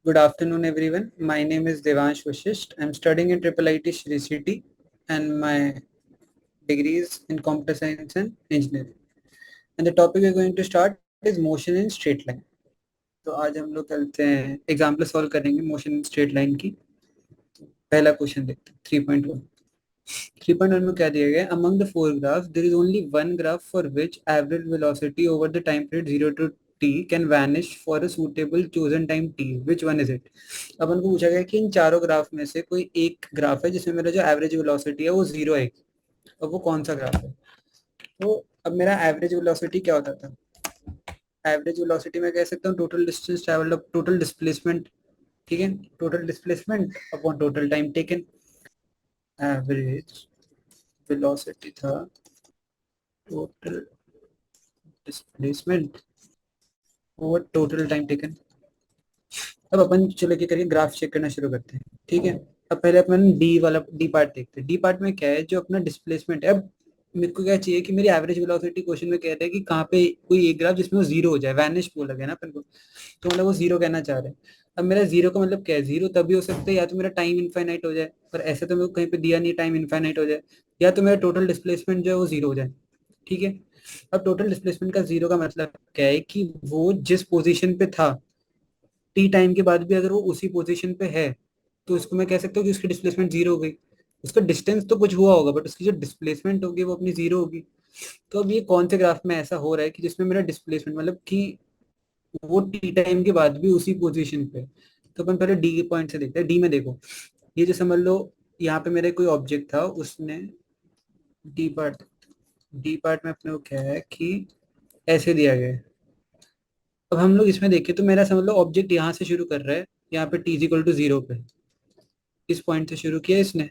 Good afternoon, everyone. My name is Devansh Vashisht. I'm studying in Triple IT Shri City, and my degree is in Computer Science and Engineering. And the topic we're going to start is motion in straight line. तो आज हम लोग चलते हैं example solve करेंगे motion in straight line की। पहला question देखते हैं 3.1। 3.1 में क्या दिया गया है? Among the four graphs there is only one graph for which average velocity over the time period 0 to t can vanish for a suitable chosen time t, which one is it? अपन को पूछा गया कि इन चारों graph में से कोई एक ग्राफ है जिसमें मेरा जो एवरेज वेलोसिटी है वो जीरो है, अब वो कौन सा ग्राफ है? तो अब मेरा एवरेज वेलोसिटी क्या होता था? एवरेज वेलोसिटी में कह सकता हूँ total distance travelled, total displacement. ठीक है, total displacement upon total time taken. Average velocity था total displacement over total time taken. अब अपन चलो क्या करिए, ग्राफ चेक करना शुरू करते हैं। ठीक है, अब पहले अपन डी वाला डी पार्ट देखते हैं। डी पार्ट में क्या है, जो अपना डिस्प्लेसमेंट है। अब मेरे को क्या चाहिए कि मेरी एवरेज वेलोसिटी क्वेश्चन में कहते हैं कि कहाँ पे कोई एक ग्राफ जिसमें वो जीरो हो जाए, वैनिश बोला गया ना अपन को, तो मतलब वो जीरो कहना चाह रहे हैं। अब मेरा जीरो का मतलब क्या है? जीरो तभी हो सकता है या तो मेरा टाइम इनफाइनाइट हो जाए, पर ऐसे तो मेरे को कहीं पे दिया नहीं टाइम इनफाइनाइट हो जाए, या तो मेरा टोटल डिस्प्लेसमेंट जो है वो जीरो हो जाए। ठीक है, अब टोटल डिस्प्लेसमेंट का जीरो का मतलब क्या है कि वो जिस पोजीशन पे था टी टाइम के बाद भी अगर वो उसी पोजीशन पे है, तो इसको मैं कह सकता हूँ कि उसकी डिस्प्लेसमेंट जीरो हो गई। उसका डिस्टेंस तो कुछ हुआ होगा बट उसकी जो डिस्प्लेसमेंट होगी वो अपनी जीरो होगी। तो अब ये कौन से ग्राफ में ऐसा हो रहा है कि जिसमें मेरा डिस्प्लेसमेंट मतलब कि वो टी टाइम के बाद भी उसी पोजीशन पे है? तो अपन पहले डी के पॉइंट से देखते हैं। डी में देखो, ये जो समझ लो यहाँ पे मेरा कोई ऑब्जेक्ट था, उसने डी पार्ट, डी पार्ट में अपने को क्या है कि ऐसे दिया गया है। अब हम लोग इसमें देखें तो मेरा समझ लो ऑब्जेक्ट यहाँ से शुरू कर रहा है, यहाँ पे T is equal to zero पे, इस पॉइंट से शुरू किया इसने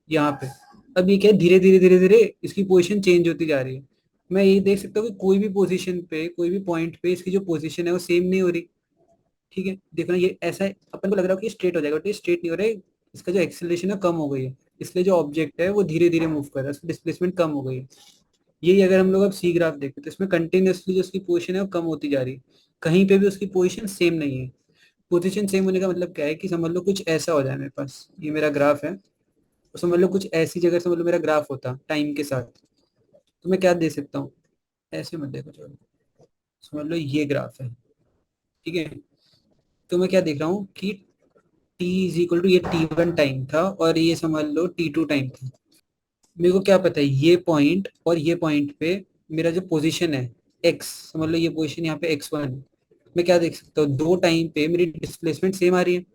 यहाँ पे। अब ये क्या है, धीरे धीरे धीरे धीरे इसकी पोजीशन चेंज होती जा रही है। मैं ये देख सकता हूँ कि कोई भी पोजीशन पे, कोई भी पॉइंट पे इसकी जो पोजीशन है वो सेम नहीं हो रही। ठीक है, देखो ना, ये ऐसा है, अपन को लग रहा है कि स्ट्रेट हो जाएगा बट ये स्ट्रेट नहीं हो रहा है। इसका जो एक्सेलरेशन है कम हो गई है, इसलिए जो ऑब्जेक्ट है वो धीरे धीरे मूव कर रहा है, उसकी डिस्प्लेसमेंट कम हो गई है। यही अगर हम लोग अब सी ग्राफ देखें तो इसमें कंटिन्यूसली जो उसकी पोजीशन है वो कम होती जा रही है, कहीं पे भी उसकी पोजीशन सेम नहीं है। पोजीशन सेम होने का मतलब क्या है कि समझ लो कुछ ऐसा हो जाए, मेरे पास ये मेरा ग्राफ है, तो समझ लो कुछ ऐसी जगह समझ लो मेरा ग्राफ होता टाइम के साथ, तो मैं क्या दे सकता हूँ? ऐसे मत देखो, चलो समझ लो ये ग्राफ है। ठीक है, तो मैं क्या देख रहा हूँ कि टी इज इक्वल टू, ये टी1 टाइम था और ये समझ लो टी2 टाइम था। मेरे को क्या पता है ये पॉइंट और ये पॉइंट पे मेरा जो पोजीशन है एक्स, समझ लो ये पोजीशन यहाँ पे x1 है। मैं क्या देख सकता हूँ, दो टाइम पे मेरी डिस्प्लेसमेंट सेम आ रही है।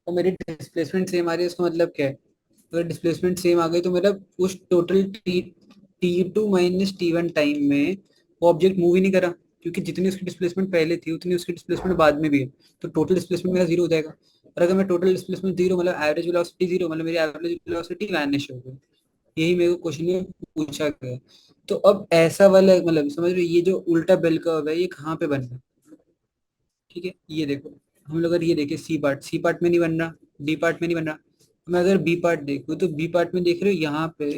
और मेरी डिस्प्लेसमेंट सेम आ रही है, इसका मतलब क्या है? अगर डिस्प्लेसमेंट सेम आ गई तो मतलब उस total T two minus T one time में वो ऑब्जेक्ट मूव ही नहीं करा, क्योंकि जितनी उसकी डिस्प्लेसमेंट पहले थी उतनी उसकी डिस्प्लेसमेंट बाद में भी है। तो टोटल डिस्प्लेसमेंट मेरा जीरो हो जाएगा। और अगर मैं टोटल डिस्प्लेसमेंट जीरो मतलब एवरेज वेलोसिटी जीरो, मतलब मेरी एवरेज वेलोसिटी वैनिश हो गई। यही मेरे को क्वेश्चन में पूछा गया है। तो अब ऐसा वाला मतलब समझ रहे हो, ये जो उल्टा बेल कर्व है ये कहाँ पे बन रहा है? ठीक है, ये देखो, हम लोग अगर ये देखें सी पार्ट, सी पार्ट में नहीं बन रहा, डी पार्ट में नहीं बन रहा। मैं अगर बी पार्ट देखूँ तो बी पार्ट में देख रहे हो यहाँ पे,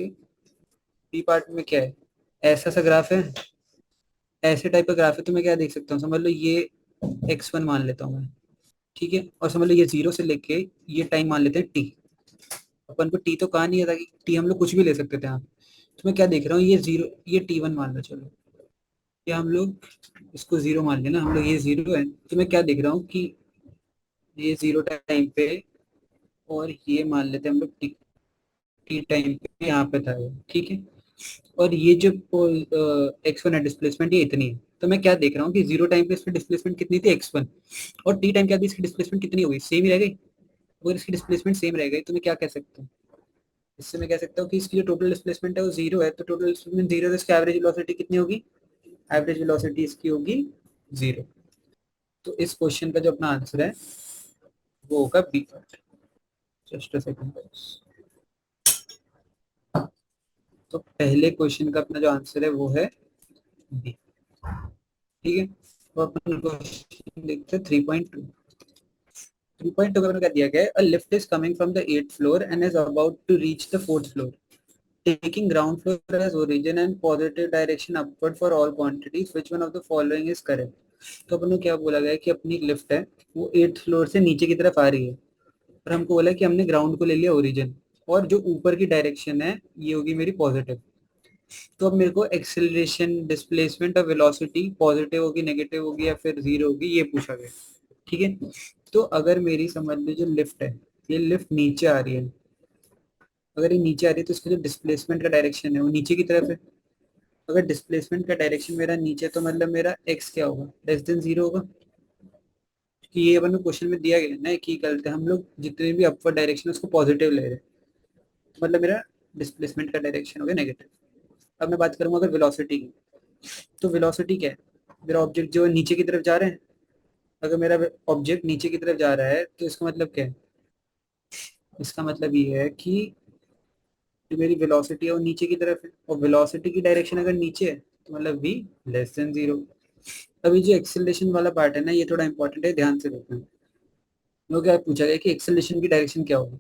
बी पार्ट में क्या है, ऐसा सा ग्राफ है, ऐसे टाइप का ग्राफ है। तो मैं क्या देख सकता हूँ, समझ लो ये x1 मान लेता हूँ मैं। ठीक है, और समझ लो ये जीरो से लेके ये टाइम मान लेते हैं टी। अपन को टी तो कहा नहीं है था कि टी हम लोग कुछ भी ले सकते थे यहाँ। तो मैं क्या देख रहा हूँ, ये जीरो, ये टी1 मान लो, चलो ये हम लोग इसको जीरो मान लेना, हम लोग ये जीरो है। तो मैं क्या देख रहा हूँ कि ये जीरो टाइम पे, और ये मान लेते हैं हम लोग टी, टी टाइम पे यहाँ पे था ये। ठीक है, और ये जो x1 है डिस्प्लेसमेंट ये इतनी है। तो मैं क्या देख रहा हूँ कि जीरो टाइम पे इसकी डिस्प्लेसमेंट कितनी थी x1, और टी टाइम के बाद इसकी डिस्प्लेसमेंट कितनी हो गई, सेम ही रह गई। अगर इसकी डिस्प्लेसमेंट सेम रह गई तो मैं क्या कह सकता हूँ, इससे मैं कह सकता हूँ कि इसकी जो टोटल डिस्प्लेसमेंट है वो जीरो है। तो टोटल डिस्प्लेसमेंट जीरो है तो इसकी एवरेज वेलोसिटी कितनी होगी? एवरेज वेलोसिटी इसकी होगी जीरो। तो इस क्वेश्चन का जो अपना आंसर है वो होगा B part. Just a second. तो पहले क्वेश्चन का अपना जो आंसर है वो है बी। ठीक है, तो अपन क्वेश्चन देखते हैं 3.2। 3.2 का क्या दिया गया है? A lift is coming from the 8th floor and is about to reach the 4th floor, taking ground floor as origin and positive direction upward for all quantities, which one of the following is correct? तो अपन को क्या बोला गया है कि अपनी lift है वो 8th फ्लोर से नीचे की तरफ आ रही है, और हमको बोला कि हमने ग्राउंड को ले लिया ओरिजिन, और जो ऊपर की डायरेक्शन है ये होगी मेरी पॉजिटिव। तो अब मेरे को एक्सेलरेशन, डिस्प्लेसमेंट और वेलोसिटी पॉजिटिव होगी, नेगेटिव होगी या फिर जीरो होगी, ये पूछा गया। ठीक है। तो अगर मेरी समझ लो जो लिफ्ट है, ये लिफ्ट नीचे आ रही है, अगर ये नीचे आ रही है तो इसका जो डिस्प्लेसमेंट का डायरेक्शन है वो नीचे की तरफ है। अगर डिस्प्लेसमेंट का डायरेक्शन मेरा नीचे, तो मतलब मेरा एक्स क्या होगा, लेस देन जीरो होगा। कि ये अपन क्वेश्चन में दिया गया है ना कि करते हम लोग जितने भी अपवर्ड डायरेक्शन है उसको पॉजिटिव ले रहे हैं, तो मतलब मेरा डिस्प्लेसमेंट का डायरेक्शन हो गया नेगेटिव। अब मैं बात करूंगा अगर वेलोसिटी की, तो वेलोसिटी क्या है, मेरा ऑब्जेक्ट जो है नीचे की तरफ जा रहे हैं। अगर मेरा ऑब्जेक्ट नीचे की तरफ जा रहा है तो इसका मतलब क्या है, इसका मतलब ये है कि जो मेरी वेलोसिटी है वो नीचे की तरफ है, और वेलोसिटी की डायरेक्शन अगर नीचे है तो मतलब v लेस देन जीरो। अभी जो एक्सेलरेशन वाला पार्ट है ना, ये थोड़ा इंपॉर्टेंट है, ध्यान से देखना। वो क्या पूछा गया कि एक्सेलरेशन की डायरेक्शन क्या होगी।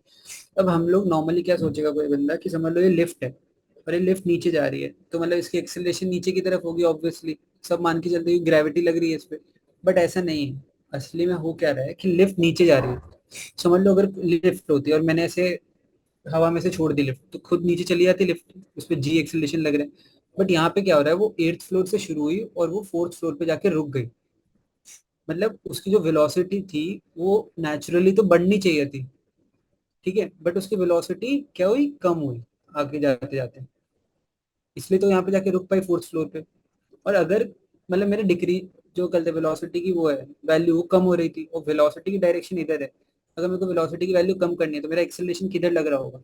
अब हम लोग नॉर्मली क्या सोचेगा कोई बंदा कि समझ लो ये लिफ्ट है और ये लिफ्ट नीचे जा रही है, तो मतलब इसकी एक्सेलरेशन नीचे की तरफ होगी ऑब्वियसली, सब मान के चलते हैं ग्रेविटी लग रही है इस पे। बट ऐसा नहीं है, असली में हो क्या रहा है कि लिफ्ट नीचे जा रही है। समझ लो अगर लिफ्ट होती है और मैंने ऐसे हवा में से छोड़ दी लिफ्ट, तो खुद नीचे चली जाती लिफ्ट, उस पर जी एक्सेलरेशन लग रहा है। बट यहाँ पे क्या हो रहा है, वो 8th फ्लोर से शुरू हुई और वो 4th फ्लोर पे जाके रुक गई। मतलब उसकी जो वेलोसिटी थी वो नेचुरली तो बढ़नी चाहिए थी, ठीक है, बट उसकी वेलोसिटी क्या हुई, कम हुई आगे जाते जाते, इसलिए तो यहाँ पे जाके रुक पाई 4th फ्लोर पे। और अगर मतलब मेरे डिक्री जो कल वेलोसिटी की वो है वैल्यू वो कम हो रही थी और वेलोसिटी की डायरेक्शन इधर है, अगर मेरे को वेलोसिटी की वैल्यू कम करनी है तो मेरा एक्सेलरेशन किधर लग रहा होगा,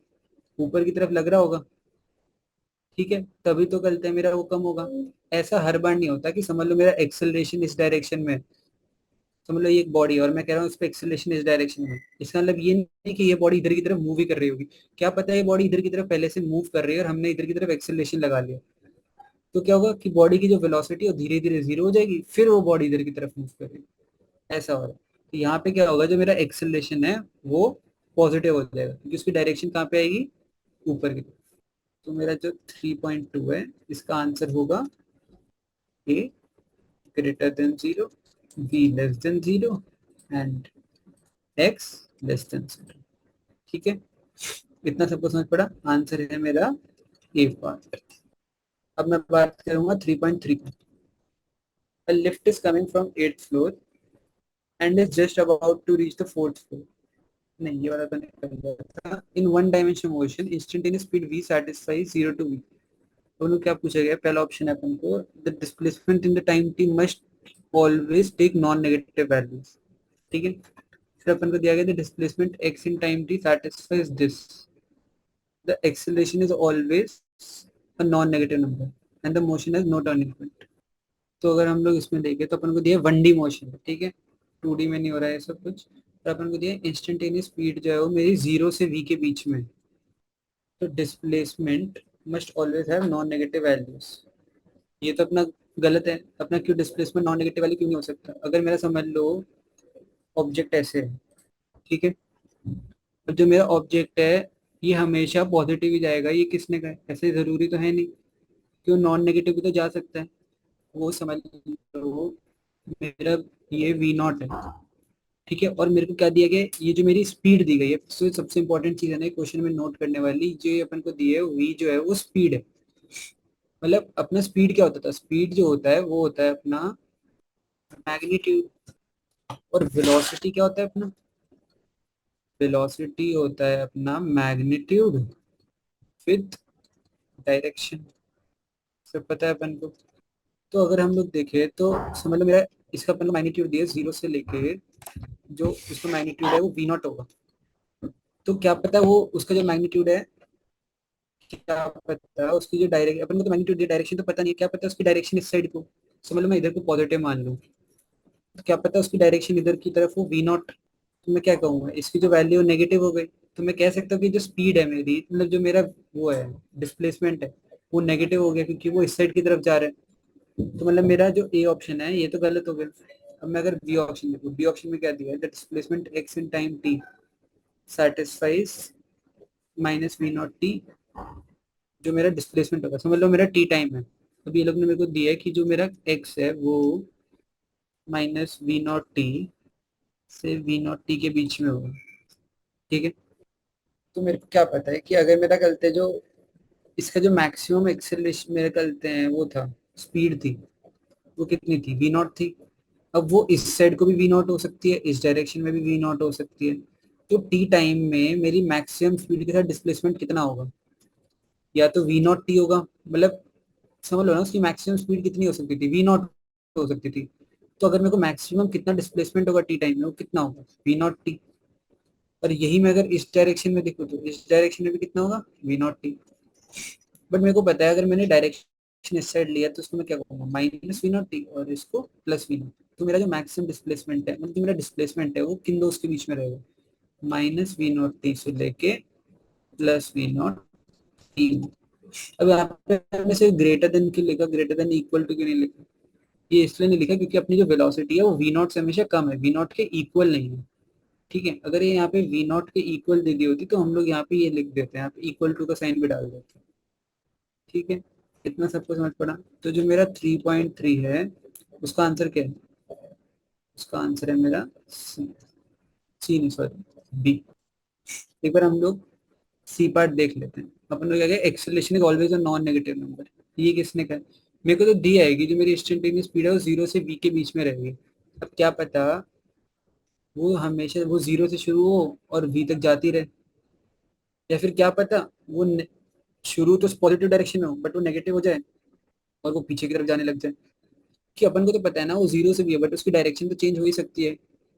ऊपर की तरफ लग रहा होगा। ठीक है, तभी तो कल मेरा वो कम होगा। ऐसा हर बार नहीं होता कि समझ लो मेरा एक्सेलरेशन इस डायरेक्शन में है। समझ लो ये एक बॉडी है और मैं कह रहा हूँ इस पे एक्सेलरेशन इस डायरेक्शन में, इसका मतलब ये नहीं कि ये बॉडी इधर की तरफ मूव ही कर रही होगी। क्या पता है ये बॉडी इधर की तरफ पहले से मूव कर रही है और हमने इधर की तरफ एक्सेलरेशन लगा लिया। तो क्या होगा कि बॉडी की जो वेलोसिटी है धीरे धीरे जीरो हो जाएगी, फिर वो बॉडी इधर की तरफ मूव करेगी। ऐसा हो रहा है। तो यहाँ पे क्या होगा, जो मेरा एक्सेलरेशन है वो पॉजिटिव हो जाएगा क्योंकि उसकी डायरेक्शन कहाँ पे आएगी, ऊपर की तरफ। तो मेरा जो 3.2 है इसका आंसर होगा a greater than zero, b less than zero, and x less than zero. ठीक है, इतना सबको समझ पड़ा, आंसर है मेरा ए पार्ट। अब मैं बात करूंगा 3.3। A lift is coming from 8th floor and is just about to reach the 4th floor. नहीं, ये वाला तो नहीं कर गया था। In one dimension motion instantaneous speed v satisfies 0 to v। दोनों क्या पूछा गया, पहला ऑप्शन है अपन को the displacement in the time t must always take non negative values. ठीक है, फिर अपन को दिया गया the displacement x in time t satisfies this, the acceleration is always a non negative number and the motion has no turning point। तो अगर हम लोग इसमें देखें तो अपन को दिया 1D मोशन, ठीक है, 2D में नहीं हो रहा है सब कुछ। और अपन को दिया इंस्टेंटेनियस स्पीड जो है वो मेरी 0 से v के बीच में है। तो displacement must always have non negative values. ये तो अपना गलत है, अपना क्यों डिस्प्लेसमेंट नॉन नेगेटिव वैल्यू क्यों नहीं हो सकता। अगर मेरा समझ लो ऑब्जेक्ट ऐसे है, ठीक है, और जो मेरा ऑब्जेक्ट है ये हमेशा पॉजिटिव ही जाएगा, ये किसने कहा, ऐसे जरूरी तो है नहीं, क्यों नॉन नेगेटिव भी तो जा सकता है। वो समझ लो मेरा ये वी नॉट है, ठीक है, और मेरे को क्या दिया गया है? ये जो मेरी स्पीड दी गई है, तो सबसे इंपॉर्टेंट चीज है ना क्वेश्चन में नोट करने वाली, जो ये अपन को दी है वी जो है वो स्पीड है। मतलब अपना स्पीड क्या होता था, स्पीड जो होता है वो होता है अपना मैग्नीट्यूड, और वेलोसिटी क्या होता है अपना, वेलोसिटी होता है अपना मैग्नीट्यूड विद डायरेक्शन। सब पता है अपन को। तो अगर हम लोग देखें तो समझ लो मेरा इसका अपन को मैग्नीट्यूड दिया 0 से लेके जो उसका मैग्नीट्यूड है वो वी नॉट होगा। तो क्या पता वो उसका जो मैग्नीट्यूड है, क्या पता उसकी जो डायरेक्शन, अपन को तो मैग्नीट्यूड डायरेक्शन तो पता नहीं है, क्या पता उसकी डायरेक्शन इस साइड को, समझ लो मैं इधर को पॉजिटिव मान लूँ, तो क्या पता उसकी डायरेक्शन इधर की तरफ हो वी नॉट। तो मैं क्या कहूँगा, इसकी जो वैल्यू नेगेटिव हो गई, तो मैं कह सकता हूँ कि जो स्पीड है मेरी, मतलब जो मेरा वो है डिस्प्लेसमेंट है वो नेगेटिव हो गया क्योंकि वो इस साइड की तरफ जा रहा है। तो मतलब मेरा जो ए ऑप्शन है ये तो गलत हो गया। अब मैं अगर बी ऑप्शन देखूँ, बी ऑप्शन में क्या दिया है, the displacement X in time T satisfies minus V naught T, जो मेरा डिस्प्लेसमेंट होगा, समझ लो मेरा टी टाइम है। अब ये लोग ने मेरे को दिया है कि जो मेरा एक्स है वो माइनस वी नॉट टी से वी नॉट टी के बीच में होगा। ठीक है, तो मेरे को क्या पता है कि अगर मेरा गलते जो इसका जो मैक्सिमम एक्सेलरेशन मेरे गलते हैं वो था, स्पीड थी, वो कितनी थी, वी नॉट थी। अब वो इस साइड को भी वी नॉट हो सकती है, इस डायरेक्शन में भी वी नॉट हो सकती है। तो टी टाइम में मेरी मैक्सिमम स्पीड के साथ डिस्प्लेसमेंट कितना होगा, या तो वी नॉट टी होगा, मतलब समझ लो ना उसकी मैक्सिमम स्पीड कितनी हो सकती थी, वी नॉट हो सकती थी। तो अगर मेरे को मैक्सिमम कितना डिस्प्लेसमेंट होगा टी टाइम में, वो कितना होगा, वी नॉट टी। और यही मैं अगर इस डायरेक्शन में देखूँ तो इस डायरेक्शन में भी कितना होगा, वी नॉट टी। बट मेरे को पता है अगर मैंने डायरेक्शन इस साइड लिया तो उसको मैं क्या करूँगा, माइनस वी नॉट टी, और इसको प्लस वी नॉट। तो मेरा जो मैक्सिमम डिस्प्लेसमेंट है, मतलब जो मेरा डिस्प्लेसमेंट है वो किन दो उसके बीच में रहेगा, माइनस वी नॉट टी से लेके प्लस वी नॉट टी। अब यहाँ पे हमने सिर्फ ग्रेटर देन क्यों लिखा, ग्रेटर देन इक्वल टू क्यों नहीं लिखा, ये इसलिए नहीं लिखा क्योंकि अपनी जो वेलोसिटी है वो वी नॉट से हमेशा कम है, वी नॉट के इक्वल नहीं है। ठीक है, अगर ये यहाँ पे वी नॉट के इक्वल दे दी होती तो हम लोग यहाँ पे ये लिख देते हैं, यहाँ पे इक्वल टू का साइन भी डाल देते हैं। ठीक है, इतना सबको समझ पड़ा। तो जो मेरा 3.3 है उसका आंसर क्या है, उसका आंसर है मेरा सी, सी नहीं सॉरी, बी। एक बार हम लोग सी पार्ट देख लेते हैं। अपन लोग क्या कहें, acceleration is always a non negative number. ये किसने कहा, मेरे को तो दी आएगी जो मेरी इंस्टेंटेनियस स्पीड है वो जीरो से बी के बीच में रहेगी। अब क्या पता वो हमेशा वो जीरो से शुरू हो और वी तक जाती रहे, या फिर क्या पता वो शुरू तो पॉजिटिव डायरेक्शन में हो बट वो नेगेटिव हो जाए और वो पीछे की तरफ जाने लग जाए। कि अपन को तो पता है ना वो जीरो से भी है बट उसकी डायरेक्शन तो चेंज हो ही सकती है,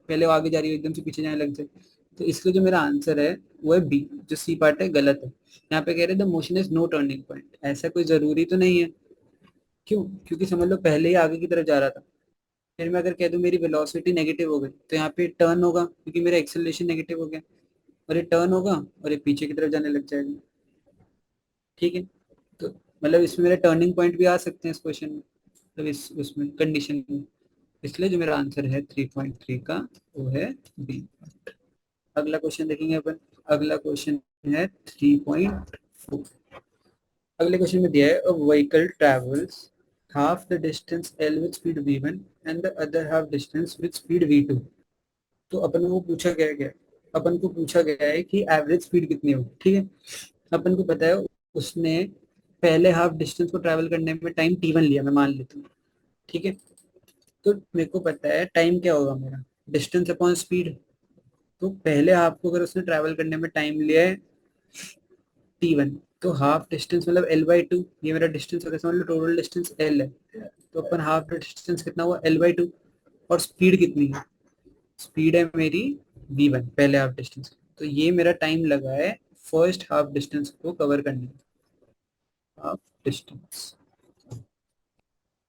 पहले वो आगे जा रही है एकदम से पीछे जाने लग जाए। तो इसलिए जो मेरा आंसर है वो है बी, जो सी पार्ट है गलत है। यहाँ पे कह रहे the motion is no turning point, ऐसा कोई जरूरी तो नहीं है। क्यों, क्योंकि समझ लो पहले ही आगे की तरफ जा रहा था। फिर मैं अगर कह दूं मेरी वेलोसिटी नेगेटिव हो गई तो यहाँ पे टर्न होगा क्योंकि मेरा एक्सेलरेशन नेगेटिव हो गया, और ये टर्न होगा और ये पीछे की तरफ जाने लग जाएगा। ठीक है, तो मतलब इसमें मेरे टर्निंग पॉइंट भी आ सकते हैं इस क्वेश्चन में, मतलब इस उसमें कंडीशन में। इसलिए जो मेरा आंसर है 3.3 का वो है बी। अगला क्वेश्चन देखेंगे अपन। अगला क्वेश्चन है 3.4। अगले क्वेश्चन में दिया है a vehicle travels half the distance L with speed v1 and the other half distance with speed v2। तो अपन को पूछा गया है क्या, अपन को पूछा गया है कि एवरेज स्पीड कितनी होगी। ठीक है, अपन को पता है उसने पहले हाफ डिस्टेंस को ट्रैवल करने में टाइम t1 लिया, मैं मान लेता हूँ। ठीक है, तो मेरे को पता है टाइम क्या होगा मेरा, डिस्टेंस अपॉन स्पीड। तो पहले हाफ को अगर उसने ट्रैवल करने में टाइम लिया है t1, तो हाफ डिस्टेंस मतलब l/2, ये मेरा डिस्टेंस अगर समझ लो टोटल डिस्टेंस l है, तो अपन हाफ डिस्टेंस कितना हुआ l/2। और स्पीड कितनी है, स्पीड है मेरी v1 पहले हाफ डिस्टेंस। तो ये मेरा टाइम लगा है फर्स्ट हाफ डिस्टेंस को कवर करने में, हाफ डिस्टेंस।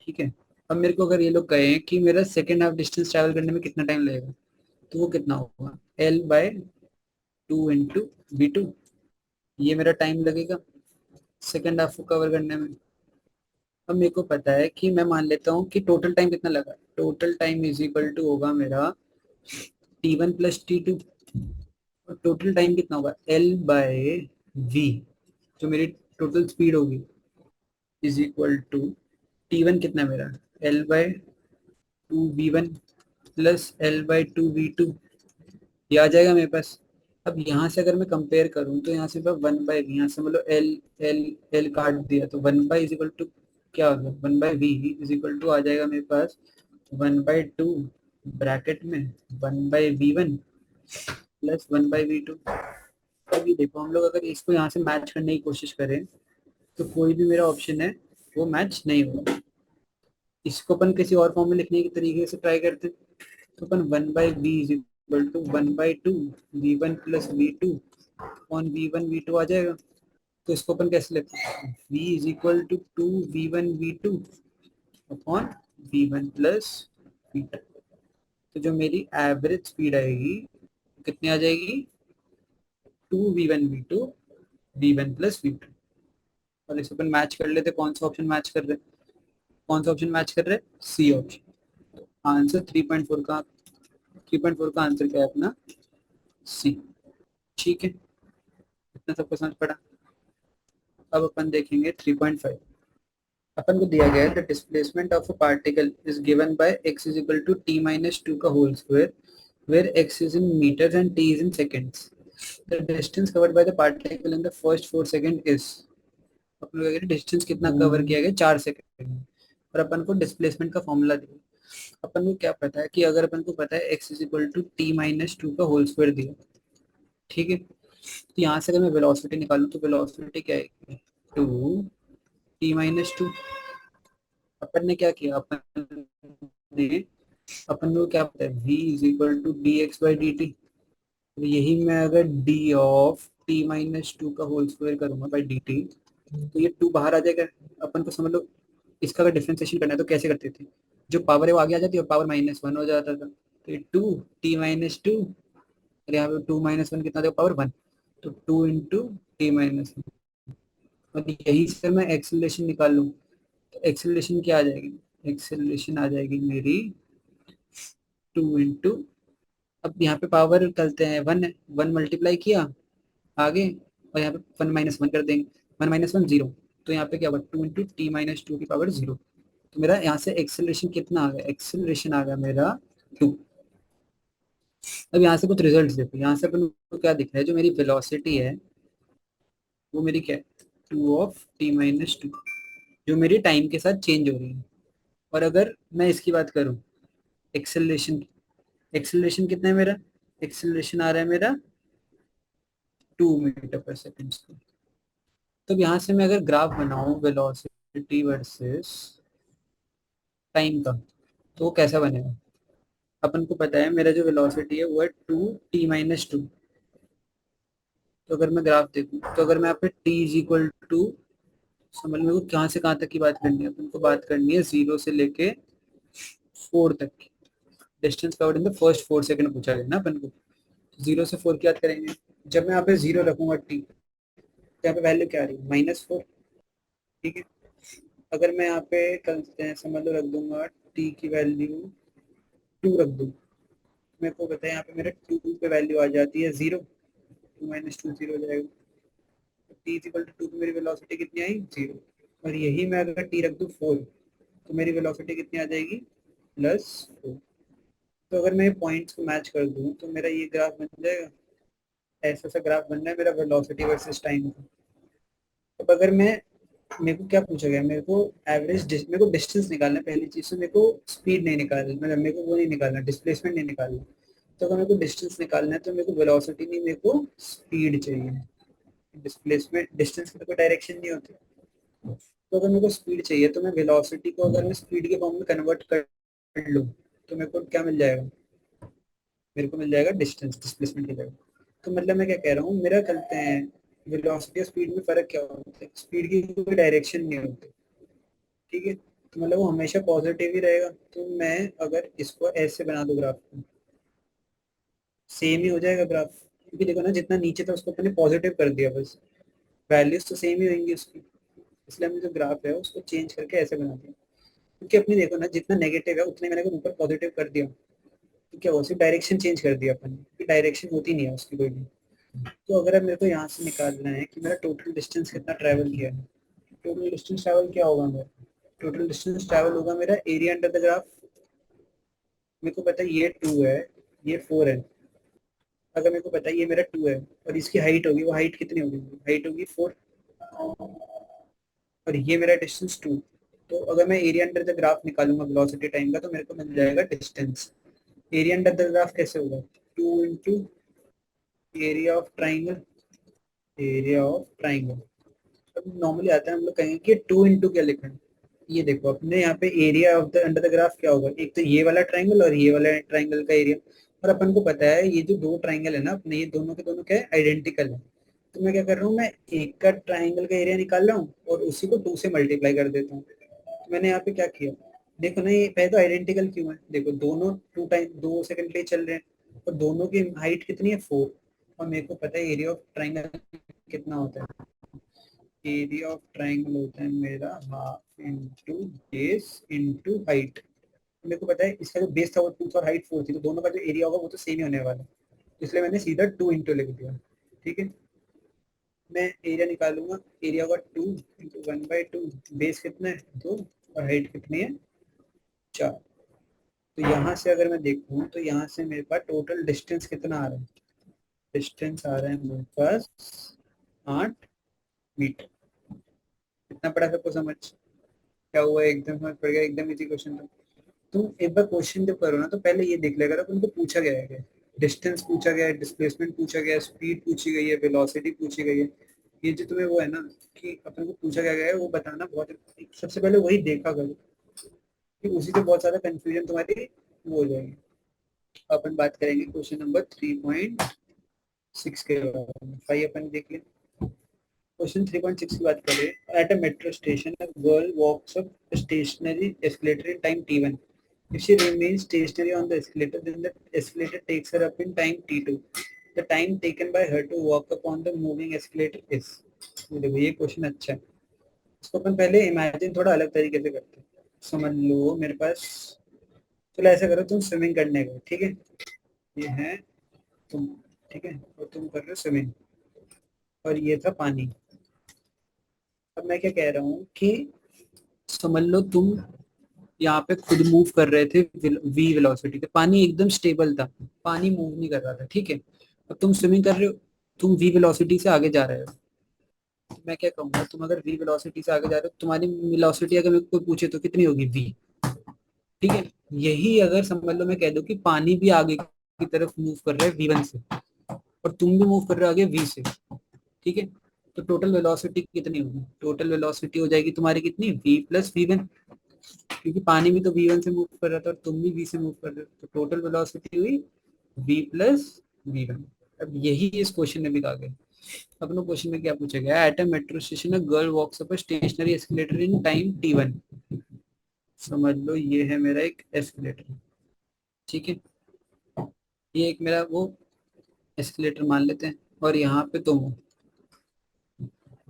ठीक है, अब मेरे को अगर ये लोग कहें कि मेरा सेकेंड हाफ डिस्टेंस ट्रैवल करने में कितना टाइम लगेगा, तो वो कितना होगा l/2 × v2। ये मेरा टाइम लगेगा सेकेंड हाफ को कवर करने में। अब मेरे को पता है कि मैं मान लेता हूँ कि टोटल टाइम कितना लगा, total time is equal to होगा मेरा t1 प्लस t2। और टोटल टाइम कितना होगा l/v, जो मेरी टोटल स्पीड होगी, इज इक्वल टू t1 कितना है मेरा l/2v1 प्लस l/2v2। ये आ जाएगा मेरे पास। अब यहाँ से अगर मैं कंपेयर करूँ तो यहाँ से 1/v, यहाँ से मतलब एल एल एल काट दिया तो 1/, इज इक्वल टू क्या हो गया, 1/v इज इक्वल टू आ जाएगा मेरे पास 1/2 ब्रैकेट में 1/v1 प्लस 1/v2। अब ये देखो हम लोग अगर इसको यहाँ से मैच करने की कोशिश करें तो कोई भी मेरा ऑप्शन है वो मैच नहीं होगा। इसको अपन किसी और फॉर्म में लिखने के तरीके से ट्राई करते हैं। तो अपन 1/v is equal to 1/2 v1 plus v2 on v1 v2 आ जाएगा। तो इसको अपन कैसे लिखते हैं, v is equal to 2v1 v2 upon v1 plus v2। तो जो मेरी एवरेज स्पीड आएगी कितनी आ जाएगी, 2v1 v2 v1 plus v2। और इसे अपन मैच कर लेते, कौन सा ऑप्शन मैच कर रहे हैं, कौन सा ऑप्शन मैच कर रहे हैं, सी ऑप्शन। आंसर 3.4 का, 3.4 का आंसर क्या है अपना, सी। ठीक है, इतना सबको समझ पड़ा। अब अपन देखेंगे 3.5। अपन को दिया गया है the displacement of a particle is given by x is equal to t minus two का whole square where x is in meters and t is in seconds. The distance covered by the particle in the first 4 seconds is, अपन को distance कितना cover किया गया 4 second में, और अपन को displacement का formula दिया। अपन को क्या पता है कि अगर अपन को पता है x is equal to T minus two का होल स्क्वायर दिया, ठीक है, तो यहाँ से अगर मैं वेलोसिटी निकालूं तो वेलोसिटी क्या है, टू टी माइनस टू। अपन ने क्या किया, ने अपन को क्या पता है v is equal to D X by D T. तो यही मैं अगर d of t minus two का होल स्क्वायर करूंगा बाई डी टी, तो ये टू बाहर आ जाएगा। अपन को समझ लो इसका अगर डिफरेंशिएशन करना है तो कैसे करते थे, जो पावर है वो आगे आ जाती है और पावर माइनस वन हो जाता था। तो ये टू टी माइनस टू, और यहाँ पे टू माइनस वन कितना देगा, पावर वन। तो two into T minus one, और यही से मैं एक्सेलरेशन निकाल लूँ तो एक्सेलरेशन क्या आ जाएगी, एक्सेलरेशन आ जाएगी मेरी टू इंटू, अब यहाँ पे पावर करते हैं वन है, वन मल्टीप्लाई किया आगे, और यहाँ पे वन माइनस वन कर देंगे, वन माइनस वन जीरो। तो यहाँ पे क्या होगा, two into T minus to की पावर जीरो। तो मेरा यहाँ से एक्सेलरेशन कितना आ गया, एक्सेलरेशन आ गया मेरा टू। अब यहाँ से कुछ रिजल्ट देखो, यहाँ से अपन को क्या दिख रहा है, जो मेरी वेलोसिटी है वो मेरी क्या है, two of T minus to, जो मेरी टाइम के साथ चेंज हो रही है। और अगर मैं इसकी बात करूँ एक्सेलरेशन की, एक्सेलरेशन कितना है मेरा, एक्सेलरेशन आ रहा है मेरा 2 मीटर पर सेकेंड। तो अब यहाँ से मैं अगर ग्राफ बनाऊं वेलोसिटी वर्सेस टाइम का, तो वो कैसा बनेगा। अपन को पता है मेरा जो वेलोसिटी है वो है टू टी माइनस टू। तो अगर मैं ग्राफ देखूं तो अगर मैं यहाँ पे टी इज इक्वल टू, समझ में, को कहाँ से कहाँ तक की बात करनी है, अपन को बात करनी है जीरो से लेके फोर तक की। Distance covered in the first 4 second पूछा गया ना अपन को, जीरो से फोर की बात करेंगे। जब मैं यहाँ पे जीरो रखूंगा टी, तो यहाँ पे वैल्यू क्या आ रही है, -4। ठीक है, अगर मैं यहाँ पे करते हैं समझ लो, रख दूंगा टी की वैल्यू टू रख दूँ, मेरे को पता है यहाँ पे मेरे टू पे वैल्यू आ जाती है zero, two minus two zero हो जाएगा। टी इक्वल टू टू पे मेरी वेलोसिटी कितनी आई, जीरो। और यही मैं अगर टी रख दूँ फोर, तो मेरी वेलोसिटी कितनी आ जाएगी, +4। तो अगर मैं पॉइंट्स को मैच कर दूँ तो मेरा ये ग्राफ बन जाएगा, ऐसा सा ग्राफ बनना है मेरा वेलोसिटी वर्सेस टाइम का। अब अगर मैं, मेरे को क्या पूछा गया, मेरे को एवरेज, मेरे को डिस्टेंस निकालना है पहली चीज, से मेरे को स्पीड नहीं निकालना, मतलब मेरे को वो नहीं निकालना, डिस्प्लेसमेंट नहीं निकालना। तो अगर मेरे को डिस्टेंस निकालना है तो मेरे को वेलोसिटी नहीं, मेरे को स्पीड चाहिए। डिस्प्लेसमेंट, डिस्टेंस की तो कोई डायरेक्शन नहीं होती। तो अगर मेरे को स्पीड चाहिए तो मैं वेलोसिटी को अगर मैं स्पीड के फॉर्म में कन्वर्ट कर लूँ तो मेरे को क्या मिल जाएगा, मेरे को मिल जाएगा डिस्टेंस डिस्प्लेसमेंट की जगह। तो मतलब मैं क्या कह रहा हूँ, मेरा करते हैं वेलोसिटी और स्पीड में फर्क क्या होता है, स्पीड की कोई डायरेक्शन नहीं होती। ठीक है, तो मतलब वो हमेशा पॉजिटिव ही रहेगा। तो मैं अगर इसको ऐसे बना दूं ग्राफ को, सेम ही हो जाएगा ग्राफ, क्योंकि देखो ना जितना नीचे था उसको अपने पॉजिटिव कर दिया, बस वैल्यूज तो सेम ही होंगी उसकी। इसलिए हमने जो ग्राफ है उसको चेंज करके ऐसे बना दिया, क्योंकि अपनी देखो ना जितना नेगेटिव है उतने मैंने ऊपर पॉजिटिव कर दिया, तो क्या हुआ, सिर्फ डायरेक्शन चेंज कर दिया अपन ने, डायरेक्शन होती नहीं है उसकी कोई भी। तो अगर अब मेरे को यहाँ से निकालना है कि मेरा टोटल डिस्टेंस कितना ट्रैवल किया है, टोटल डिस्टेंस ट्रैवल क्या होगा मेरा, टोटल डिस्टेंस ट्रैवल होगा मेरा एरिया अंडर द ग्राफ। मेरे को पता है ये टू है, ये फोर है। अगर मेरे को पता है ये मेरा टू है और इसकी हाइट होगी, वो हाइट कितनी होगी, हाइट होगी फोर, और ये मेरा डिस्टेंस टू। तो अगर मैं एरिया अंडर द ग्राफ निकालूंगा वेलोसिटी टाइम का, तो मेरे को मिल जाएगा distance. Area under the graph कैसे होगा, two into area of triangle, area of triangle. अब नॉर्मली आता है हम लोग कहेंगे कि टू इंटू क्या लिखा है, ये देखो अपने यहाँ पे area of the under the graph क्या होगा, एक तो ये वाला ट्राइंगल और ये वाला ट्राइंगल का एरिया। और अपन को पता है ये जो दो ट्राइंगल है ना अपने, ये दोनों के दोनों क्या है, आइडेंटिकल है। तो मैं क्या कर रहा हूँ, मैं एक का ट्राइंगल का एरिया निकाल रहा हूँ और उसी को टू से मल्टीप्लाई कर देता हूँ। तो मैंने यहाँ पे क्या किया, देखो ना ये पहले तो आइडेंटिकल क्यों है, देखो दोनों टू टाइम 2 सेकंड के लिए चल रहे हैं और दोनों की हाइट कितनी है, फोर। और मेरे को पता है एरिया ऑफ ट्राइंगल कितना होता है, एरिया ऑफ ट्राइंगल होता है मेरा half into base into height. मेरे को पता है इसका जो बेस था वो टू था और हाइट फोर थी, तो दोनों का जो एरिया होगा वो तो सेम ही होने वाला है, इसलिए मैंने सीधा टू इंटू लिख दिया। ठीक है, मैं एरिया निकालूंगा, एरिया होगा 2 × 1/2, बेस कितना है 2 और हाइट कितनी है 4। तो यहाँ से अगर मैं देखूँ तो यहाँ से मेरे पास टोटल डिस्टेंस कितना आ रहा है, डिस्टेंस आ रहा है मेरे पास 8 मीटर। कितना पड़ा सबको समझ, क्या हुआ, एकदम समझ पड़ गया, एकदम इजी क्वेश्चन था। तुम एक बार क्वेश्चन जब करो ना तो पहले ये देख लेगा तुमको पूछा गया है क्या। डिस्टेंस पूछा गया है, डिस्प्लेसमेंट पूछा गया है, स्पीड पूछी गई है, वेलोसिटी पूछी गई है। ये जो तुम्हें वो है ना कि अपन को पूछा गया है वो बताना बहुत, सबसे पहले वही देखा करो, कि उसी से बहुत ज्यादा कंफ्यूजन तुम्हारी वो हो जाएगी। अपन बात करेंगे क्वेश्चन नंबर 3.6 के बारे में, 5 अपन देख लें। क्वेश्चन 3.6 की बात करें, at a metro station a girl walks up stationary escalator in time t1. If she remains stationary on the escalator, then the escalator takes her up in time t2. The time taken by her to walk up on the moving escalator is. ये देखो ये question अच्छा है, इसको अपन पहले imagine थोड़ा अलग तरीके से करते हैं। समझ लो मेरे पास, चलो ऐसा करो, तुम स्विमिंग करने गए, ठीक है, ये है तुम, ठीक है, और तुम कर रहे हो स्विमिंग, और ये था पानी। अब मैं क्या कह रहा हूँ कि समझ लो तुम यहाँ पे खुद मूव कर रहे थे वी वेलोसिटी पे, पानी एकदम स्टेबल था, पानी मूव नहीं कर रहा था, ठीक है। अब तुम स्विमिंग कर रहे हो, तुम वी वेलोसिटी से आगे जा रहे हो। तो मैं क्या कहूंगा, तुम अगर वी वेलोसिटी से आगे जा रहे हो, तुम्हारी वेलोसिटी अगर मेरे को कोई पूछे तो कितनी होगी वी, ठीक है। यही अगर समझ लो मैं कह दूं कि पानी भी आगे की तरफ मूव कर रहा है V1 से, और तुम भी मूव कर रहे हो आगे V से, ठीक है। तो टोटल वेलोसिटी कितनी होगी, टोटल वेलोसिटी हो जाएगी तुम्हारी कितनी, V + V1, क्योंकि पानी भी तो V1 से मूव कर रहा था और तुम भी V से मूव कर रहे हो, तो टोटल वेलोसिटी हुई V + V1। अब यही इस क्वेश्चन में भी कहा गया। अपने क्वेश्चन में क्या पूछा गया, at a metro station a girl walks up a stationary escalator in time t1। समझ लो ये है मेरा एक एस्केलेटर, ठीक है, ये एक मेरा वो एस्केलेटर मान लेते हैं, और यहाँ पे तुम हो।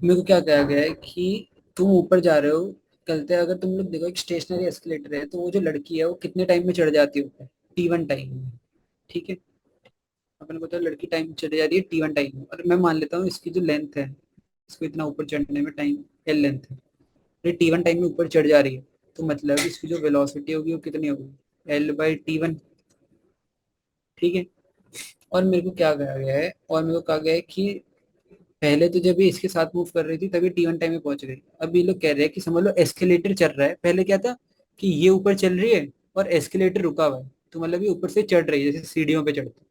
मेरे को क्या कहा गया है कि तुम ऊपर जा रहे हो, कहते हैं अगर तुम लोग देखो एक स्टेशनरी एस्केलेटर है, तो वो जो लड़की है वो कितने टाइम में चढ़ जाती है ऊपर, t1 टाइम में, ठीक है। अपन को तो लड़की टाइम चढ़ जा रही है t1 टाइम में, और मैं मान लेता हूँ इसकी जो लेंथ है, इसको इतना ऊपर चढ़ने में टाइम l लेंथ है, ये t1 टाइम में ऊपर चढ़ जा रही है, तो मतलब इसकी जो वेलोसिटी होगी वो कितनी होगी, l/t1, ठीक है। और मेरे को क्या कहा गया है, और मेरे को कहा गया है कि पहले तो जब ये इसके साथ मूव कर रही थी तभी t1 टाइम में पहुंच गई। अब ये लोग कह रहे हैं कि समझ लो एस्केलेटर चल रहा है, पहले क्या था कि ये ऊपर चल रही है और एस्केलेटर रुका हुआ है, तो मतलब ये ऊपर से चढ़ रही है जैसे सीढ़ियों पे चढ़ते हैं।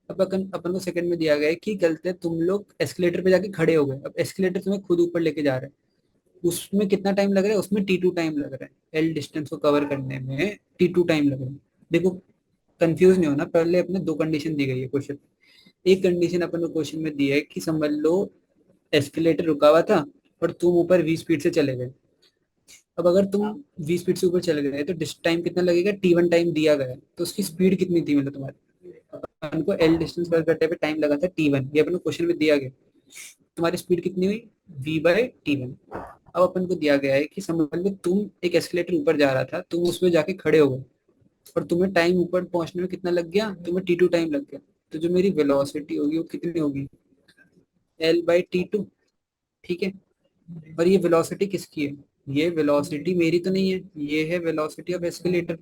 अब अपन अपन को सेकंड में दिया गया है कि गलत है, तुम लोग एस्केलेटर पे जाके खड़े हो गए, अब एस्केलेटर तुम्हें खुद ऊपर लेके जा रहा है, उसमें कितना टाइम लग रहा है, उसमें t2 टाइम लग रहा है, एल डिस्टेंस को कवर करने में t2 टाइम लग रहा है। देखो कंफ्यूज नहीं होना, पहले अपने दो कंडीशन दी गई है क्वेश्चन। एक कंडीशन अपन को क्वेश्चन में दी है कि समझ लो एस्केलेटर रुका हुआ था और तुम ऊपर 20 स्पीड से चले गए। अब अगर तुम 20 स्पीड से ऊपर चले गए तो टाइम कितना लगेगा, t1 टाइम दिया गया है, तो उसकी स्पीड कितनी थी मतलब तुम्हारी, अपन को एल डिस्टेंस कवर करते हुए टाइम लगा था t1, ये अपन को क्वेश्चन में दिया गया, तुम्हारी स्पीड कितनी हुई v/t1। अब अपन को दिया गया है कि समझ लो तुम एक एस्केलेटर ऊपर जा रहा था, तुम उसमें जाके खड़े हो गए और तुम्हें टाइम ऊपर पहुंचने में कितना लग गया, तुम्हें t2 टाइम लग गया, तो जो मेरी वेलोसिटी होगी वो कितनी होगी, l/t2, ठीक है। और ये वेलोसिटी किसकी है, ये वेलोसिटी मेरी तो नहीं है, ये है velocity of escalator,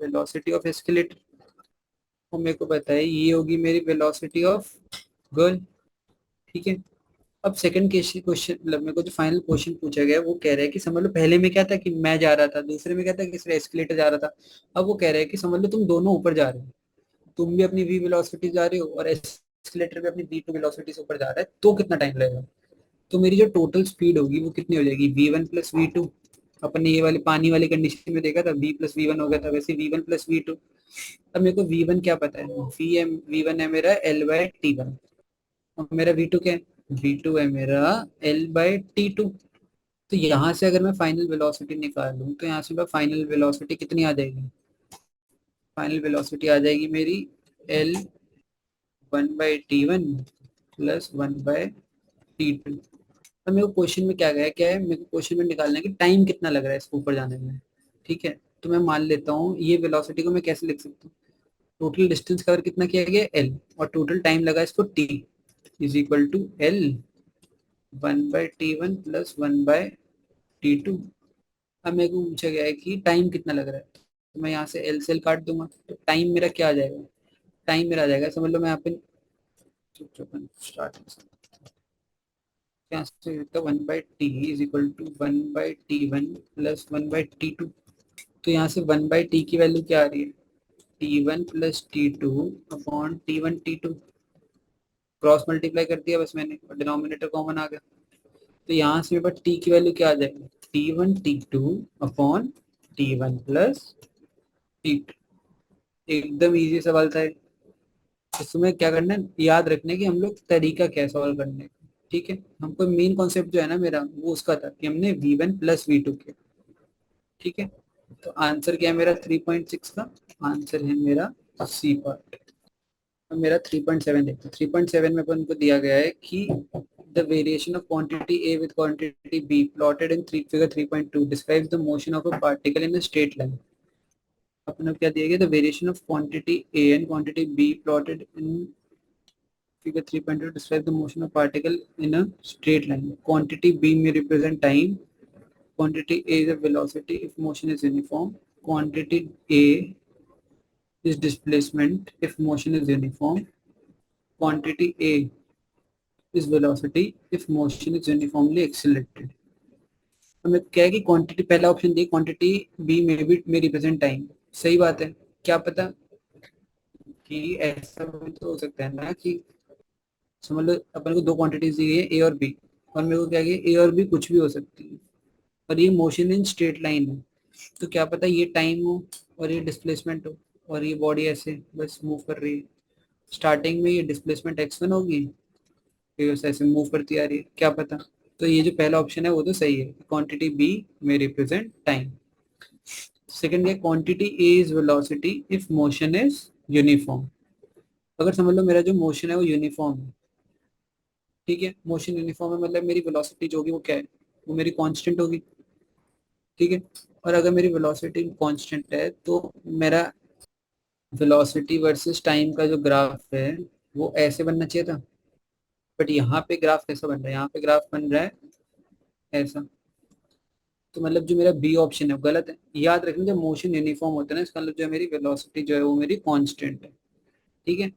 velocity of escalator, तो मेरे को पता है ये होगी मेरी वेलोसिटी ऑफ गर्ल, ठीक है। अब सेकंड क्वेश्चन मतलब मेरे को जो फाइनल क्वेश्चन पूछा गया है वो कह रहा है कि समझ लो पहले में क्या था कि मैं जा रहा था, दूसरे में क्या था कि सिर्फ एस्केलेटर जा रहा था। अब वो कह रहा है कि समझ लो तुम दोनों ऊपर जा रहे हो, तुम भी अपनी वी वेलोसिटी जा रहे हो और एस्केलेटर भी अपनी v2 वेलोसिटी से ऊपर जा रहा है, तो कितना टाइम लगेगा। तो मेरी जो टोटल स्पीड होगी वो कितनी हो जाएगी, v1 + v2। अपन ने ये वाली पानी वाली कंडीशन में देखा था v + v1 हो गया था, वैसे v1 + v2। अब मेरे को v1 क्या पता है, v1 है मेरा l/t1, और मेरा v2 क्या है, v2 है मेरा l/t2। तो यहाँ से अगर मैं फाइनल वेलोसिटी निकालूं तो यहाँ से मैं फाइनल वेलोसिटी कितनी आ जाएगी, फाइनल वेलोसिटी आ जाएगी मेरी l1/t1 + 1/t2। अब मेरे को क्वेश्चन में क्या गया, क्या है मेरे को क्वेश्चन में निकालना है कि टाइम कितना लग रहा है इसको ऊपर जाने में, ठीक है। तो मैं मान लेता हूँ ये वेलोसिटी को मैं कैसे लिख सकता हूँ, टोटल डिस्टेंस कवर कितना किया गया l, और टोटल टाइम लगा इसको t, is equal to L 1/t1 plus 1/t2। अब मेरे को पूछा गया है कि टाइम कितना लग रहा है, तो मैं यहाँ से एल से एल काट दूंगा, तो टाइम मेरा क्या आ जाएगा, टाइम मेरा आ जाएगा, समझ लो मैं यहाँ पे स्टार्ट यहाँ से 1/t is equal to 1/t1 plus 1/t2। तो यहाँ से 1/t की वैल्यू क्या आ रही है, t1 plus t2 upon t1 t2, cross multiply कर दिया बस मैंने और डिनोमिनेटर कॉमन आ गया। तो यहाँ से मेरे पास t की वैल्यू क्या आ जाएगी, t1 t2 upon t1 plus t2। एकदम इजी सवाल था ये। इसमें क्या करना है, याद रखने की हम लोग तरीका क्या सॉल्व करने का, ठीक है। हमको मेन कॉन्सेप्ट जो है ना मेरा वो उसका था कि हमने v1 प्लस v2 किया, ठीक है। तो आंसर क्या है मेरा 3.6 का, आंसर है मेरा सी पार्ट। अब मेरा 3.7 देखते हैं। 3.7 में अपन को दिया गया है कि the variation of quantity A with quantity B plotted in figure 3.2 describes the motion of a particle in a straight line. अपने को क्या दिया गया, the variation of quantity A and quantity B plotted in figure 3.2 describe the motion of particle in a straight line. Quantity b may represent time. Quantity a is a velocity if motion is uniform. Quantity a is displacement if motion is uniform. Quantity a is velocity if motion is uniformly accelerated. हमें क्या है कि quantity पहला option दी, quantity B में भी में represent time, सही बात है। क्या पता कि ऐसा भी तो हो सकता है ना कि समझ लो अपन को दो क्वांटिटीज दी गई है ए और बी, और मेरे को क्या है ए और बी कुछ भी हो सकती है, और ये मोशन इन स्ट्रेट लाइन है। तो क्या पता ये टाइम हो और ये डिस्प्लेसमेंट हो, और ये बॉडी ऐसे बस मूव कर रही है। स्टार्टिंग में ये डिस्प्लेसमेंट x1 होगी, फिर बस ऐसे मूव करती आ रही है, क्या पता। तो ये जो पहला ऑप्शन है वो तो सही है, क्वांटिटी बी में रिप्रेजेंट टाइम। सेकंड है quantity a is velocity if motion is uniform. अगर समझ लो मेरा जो मोशन है वो यूनिफॉर्म है, ठीक है, मोशन यूनिफॉर्म है मतलब मेरी वेलोसिटी जो होगी वो क्या है, वो मेरी कांस्टेंट होगी, ठीक है। और अगर मेरी वेलोसिटी कांस्टेंट है तो मेरा वेलोसिटी वर्सेस टाइम का जो ग्राफ है वो ऐसे बनना चाहिए था, बट यहाँ पे ग्राफ कैसा बन रहा है, यहाँ पे ग्राफ बन रहा है ऐसा। तो मतलब जो मेरा बी ऑप्शन है वो गलत है। याद रखना जब मोशन यूनिफॉर्म होता है ना, इसका मतलब जो है मेरी वेलोसिटी जो है वो मेरी कांस्टेंट है, ठीक है।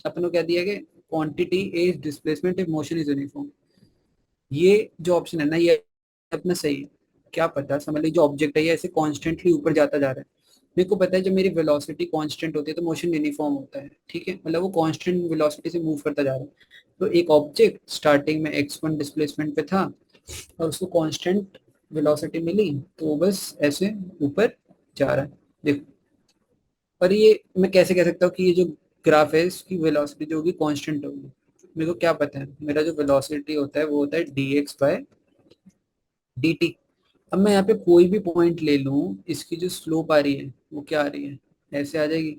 अपन को क्या दिया गया, quantity is displacement if motion is uniform. ये जो ऑप्शन है ना ये अपना सही है। क्या पता समझ लीजिए जो ऑब्जेक्ट है ये ऐसे कॉन्स्टेंटली ऊपर जाता जा रहा है। मेरे को पता है जब मेरी वेलोसिटी कांस्टेंट होती है तो मोशन यूनिफॉर्म होता है, ठीक है, मतलब वो कांस्टेंट वेलोसिटी से मूव करता जा रहा है। तो एक ऑब्जेक्ट स्टार्टिंग में x1 डिस्प्लेसमेंट पे था और उसको कांस्टेंट वेलोसिटी मिली, तो वो बस ऐसे ऊपर जा रहा है, देखो। और ये मैं कैसे कह सकता हूँ कि ये जो ग्राफ है इसकी वेलोसिटी जो होगी कांस्टेंट होगी, मेरे को क्या पता है, मेरा जो वेलोसिटी होता है वो होता है dx/dt। अब मैं यहाँ पे कोई भी पॉइंट ले लूँ, इसकी जो स्लोप आ रही है वो क्या आ रही है, ऐसे आ जाएगी।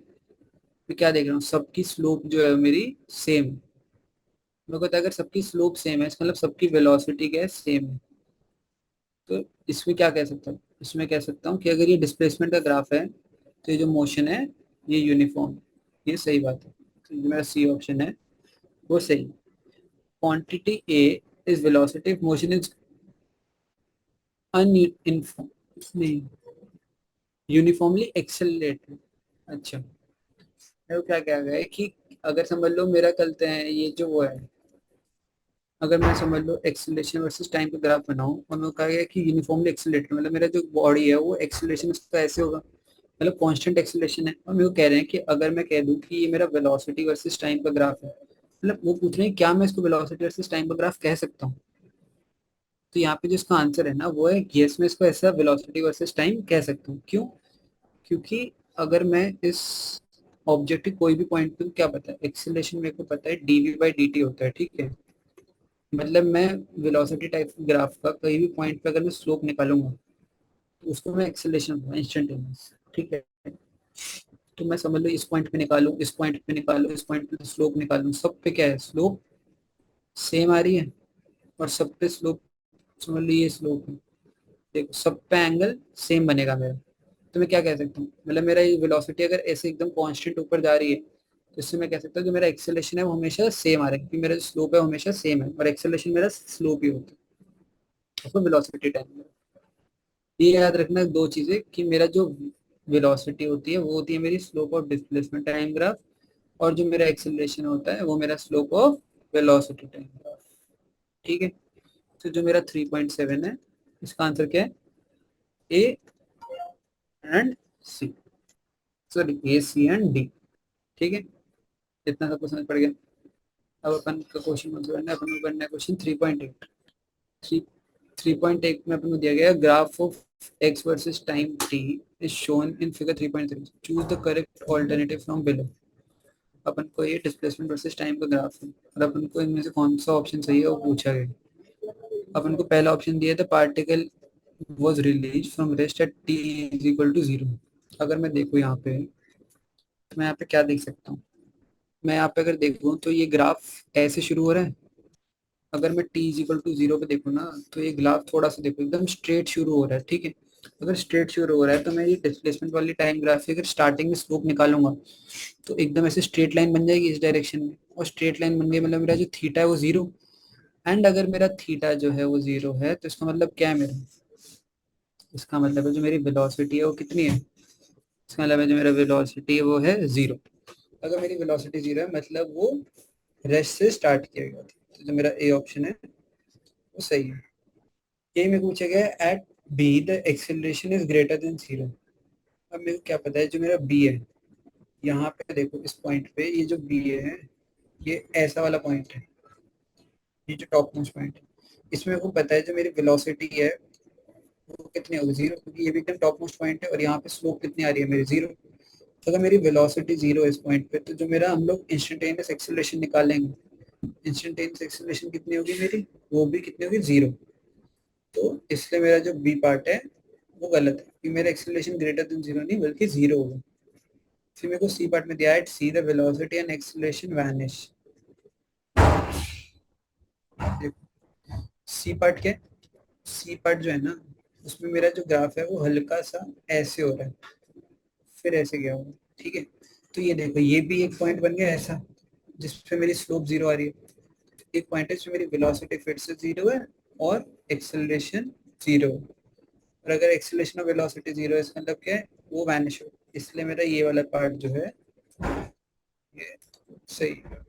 मैं क्या देख रहा हूँ, सबकी स्लोप जो है मेरी सेम है। मेरे को पता है अगर सबकी स्लोप सेम है इसका मतलब सबकी वेलोसिटी क्या है, सेम है। तो इसमें क्या कह सकता हूँ, इसमें कह सकता हूँ कि अगर ये डिस्प्लेसमेंट का ग्राफ है तो ये जो मोशन है ये यूनिफॉर्म है, ये सही बात है। तो जो मेरा सी ऑप्शन है वो सही। Quantity a is velocity if motion is अन नहीं यूनिफॉर्मली एक्सेलरेटेड। अच्छा, मेरे को क्या कहा गया है कि अगर समझ लो मेरा चलते हैं ये जो वो है, अगर मैं समझ लो एक्सेलरेशन वर्सेस टाइम का ग्राफ बनाऊं और मेरे को कहा गया है कि यूनिफॉर्मली एक्सेलरेटेड मतलब मेरा जो बॉडी है वो एक्सेलरेशन उसका ऐसे होगा, मतलब कांस्टेंट एक्सेलरेशन है। और मेरे को कह रहे हैं कि अगर मैं कह दूं कि ये मेरा वेलोसिटी वर्सेस टाइम का ग्राफ है, मतलब वो पूछ रहे हैं क्या मैं इसको वेलोसिटी वर्सेस टाइम का ग्राफ कह सकता हूँ। तो यहाँ पे जो इसका आंसर है ना वो है यस, मैं इसको ऐसा वेलोसिटी वर्सेस टाइम कह सकता हूँ। क्यों, क्योंकि अगर मैं इस ऑब्जेक्ट के कोई भी पॉइंट पे, क्या पता है एक्सेलरेशन मेरे को पता है dv/dt होता है, ठीक है। मतलब मैं वेलोसिटी टाइप ग्राफ का कहीं भी पॉइंट पे अगर मैं स्लोप निकालूंगा तो उसको मैं एक्सेलरेशन इंस्टेंटेनियस, ठीक है। तो मैं समझ लो इस पॉइंट पे निकालूं, इस पॉइंट पे निकालूं, इस पॉइंट पे स्लोप निकालूं, सब पे क्या है स्लोप सेम आ रही है, और सब पे स्लोप समझ लो ये स्लोप है, देखो सब पे एंगल सेम बनेगा मेरा। तो मैं क्या कह सकता हूँ, मतलब मेरा ये वेलोसिटी अगर ऐसे एकदम कांस्टेंट ऊपर जा रही है तो इससे मैं कह सकता हूँ जो मेरा एक्सेलरेशन है वो हमेशा सेम आ रहा है, क्योंकि मेरा जो स्लोप है वो हमेशा सेम है और एक्सेलरेशन मेरा स्लोप ही होता है, तो वेलोसिटी टाइम। ये याद रखना दो चीजें कि मेरा जो वेलोसिटी होती है वो होती है मेरी slope of displacement time graph, और जो मेरा एक्सेलरेशन होता है वो मेरा slope of velocity time graph. ठीक है, तो जो मेरा 3.7 है, इसका आंसर क्या है? A and C, sorry A C and D. ठीक है, इतना सबको समझ पड़ गया। अब अपन का क्वेश्चन कौन सा करना है? अपन को करना है क्वेश्चन 3.8। थ्री 3.8 में अपन को दिया गया graph of x versus time t is shown in figure 3.3, choose the correct alternative from below. अपन को ये डिस्प्लेसमेंट वर्सेस टाइम का ग्राफ है और अपन को इनमें से कौन सा ऑप्शन सही है वो पूछा गया। अपन को पहला ऑप्शन दिया था particle was released from rest at t is equal to 0। अगर मैं देखूँ यहाँ पे, तो मैं यहाँ पे क्या देख सकता हूँ? मैं यहाँ पे अगर देखूँ तो ये ग्राफ ऐसे शुरू हो रहा है। अगर मैं t इज इक्वल टू 0 पे देखूँ ना, तो ये ग्राफ थोड़ा सा देखो एकदम स्ट्रेट शुरू हो रहा है। ठीक है, अगर स्ट्रेट शुरू हो रहा है तो मैं ये डिस्प्लेसमेंट वाली टाइम ग्राफ की अगर स्टार्टिंग में स्लोप निकालूंगा तो एकदम ऐसे स्ट्रेट लाइन बन जाएगी इस डायरेक्शन में, और स्ट्रेट लाइन बन गई मतलब मेरा जो थीटा है वो 0। एंड अगर मेरा थीटा जो है वो 0 है तो इसका मतलब क्या है मेरा? इसका मतलब है जो मेरी वेलोसिटी है वो कितनी है? इसका मतलब है जो मेरा वेलोसिटी है वो है 0। अगर मेरी वेलोसिटी 0 है मतलब वो रेस्ट से स्टार्ट किया गया था, तो जो मेरा ए ऑप्शन है वो सही है। ये में पूछा गया है at B the acceleration is greater than 0। अब मेरे को क्या पता है जो मेरा बी है, यहाँ पे देखो इस पॉइंट पे ये जो बी है ये ऐसा वाला पॉइंट है, ये जो टॉप मोस्ट पॉइंट है, इसमें मेरे को पता है जो मेरी वेलोसिटी है वो कितनी होगी? 0, क्योंकि ये भी एकदम टॉप मोस्ट पॉइंट है और यहाँ पे स्लोप कितनी आ रही है मेरी? 0। तो अगर मेरी वेलोसिटी 0 है इस पॉइंट पे, तो जो मेरा हम लोग इंस्टेंटेनियस एक्सेलरेशन निकालेंगे, इंस्टेंटेनियस एक्सेलरेशन कितनी होगी मेरी? वो भी कितनी होगी? 0। तो इसलिए मेरा जो बी पार्ट है वो गलत है, क्योंकि मेरा एक्सेलरेशन ग्रेटर देन 0 नहीं बल्कि 0 होगा। फिर मेरे को सी पार्ट में दिया है see the velocity and acceleration vanish. देखो सी पार्ट क्या है? सी पार्ट जो है ना, उसमें मेरा जो ग्राफ है वो हल्का सा ऐसे हो रहा है, फिर ऐसे गया होगा। ठीक है, तो ये देखो ये भी एक पॉइंट बन गया ऐसा जिसपे मेरी स्लोप 0 आ रही है। एक पॉइंट है जिसमें मेरी वेलोसिटी फिर से 0 है और एक्सेलरेशन 0 है। और अगर एक्सेलरेशन और वेलोसिटी 0 है इसका मतलब क्या है? वो वैनिश हो। इसलिए मेरा ये वाला पार्ट जो है ये सही है।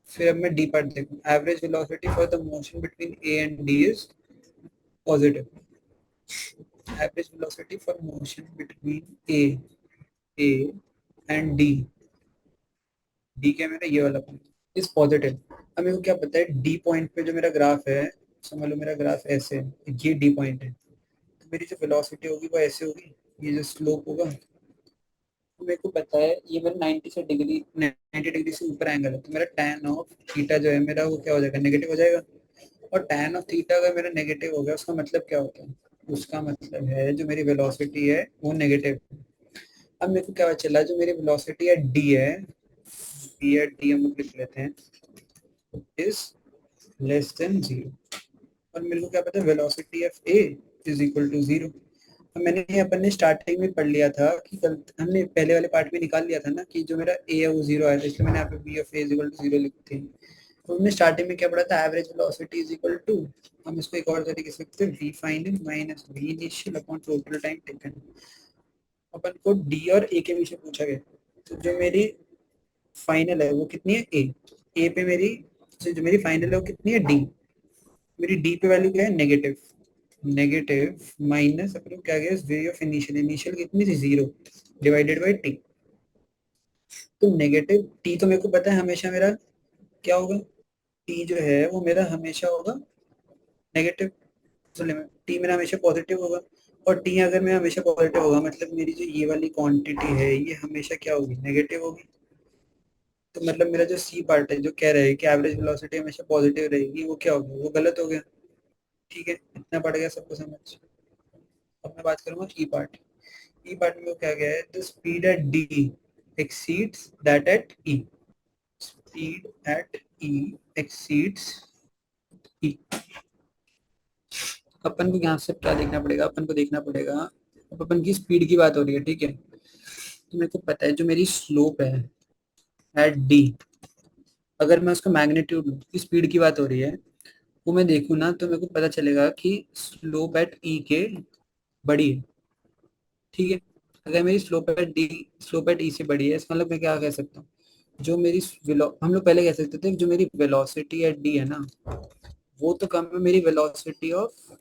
फिर अब मैं डी पार्ट देखूं, average velocity for the motion between A and D is positive. Average velocity for motion between A and D, D क्या है मेरा? ये वाला पॉइंट इज पॉजिटिव। अब मेरे को क्या पता है डी पॉइंट पे जो मेरा ग्राफ है, समझ लो मेरा ग्राफ ऐसे है, ये डी पॉइंट है, तो मेरी जो वेलोसिटी होगी वो ऐसे होगी, ये जो स्लोप होगा, तो मेरे को पता है ये मेरा 90 डिग्री से ऊपर एंगल है, तो मेरा tan ऑफ थीटा जो है मेरा वो क्या हो जाएगा? नेगेटिव हो जाएगा। और tan ऑफ थीटा अगर मेरा नेगेटिव हो गया उसका मतलब क्या होता है? उसका मतलब है जो मेरी वेलोसिटी है वो नेगेटिव। अब मेरे को क्या चला, जो मेरी वेलोसिटी है डी है, डी है, डी हम लोग लिख लेते हैं, इज लेस देन 0। और मेरे को क्या पता है velocity of A is equal to 0। तो मैंने अपन ने स्टार्टिंग में पढ़ लिया था कि कल हमने पहले वाले पार्ट में निकाल लिया था ना कि जो मेरा ए है वो 0 आया था, इसलिए मैंने यहाँ पे B of A is equal to 0 लिखी थी। तो हमने स्टार्टिंग में क्या पढ़ा था? Average velocity is equal to, हम इसको एक और तरीके से लिखते हैं, v final minus v initial upon total time taken. अपन को डी और ए के विषय पूछा गया, तो जो मेरी फाइनल है वो कितनी है? ए पे मेरी जो मेरी फाइनल है वो कितनी है? डी। मेरी डी पे वैल्यू क्या है? नेगेटिव। नेगेटिव माइनस अपने क्या गया? वे ऑफ इनिशियल, इनिशियल कितनी थी? 0 डिवाइडेड बाई टी। तो नेगेटिव टी तो मेरे को पता है हमेशा मेरा क्या होगा? टी जो है वो मेरा हमेशा होगा नेगेटिव, टी मेरा हमेशा पॉजिटिव होगा। और टी अगर मेरा हमेशा पॉजिटिव होगा मतलब मेरी जो ये वाली क्वांटिटी है ये हमेशा क्या होगी? नेगेटिव होगी। तो मतलब मेरा जो सी पार्ट है जो कह रहा है कि एवरेज वेलोसिटी हमेशा पॉजिटिव रहेगी, वो क्या होगा? वो गलत हो गया। ठीक है, इतना पड़ गया सबको समझ। अब मैं बात करूंगा ई पार्ट। ई पार्ट में क्या गया है? The speed at D exceeds that at e, speed at e exceeds e। अपन को यहाँ से क्या देखना पड़ेगा? अपन को देखना पड़ेगा, अब अपन की स्पीड की बात हो रही है, ठीक है, तो मेरे को पता है जो मेरी स्लोप है एट डी, अगर मैं उसका मैग्नीट्यूड लूँ, की स्पीड की बात हो रही है, वो मैं देखूँ ना तो मेरे को पता चलेगा कि स्लोप एट ई के बड़ी है। ठीक है, अगर मेरी स्लोप एट ई से बड़ी है, इसका मतलब मैं क्या कह सकता हूँ, जो मेरी हम लोग पहले कह सकते थे जो मेरी वेलोसिटी एट डी है ना, वो तो कम है मेरी वेलोसिटी ऑफ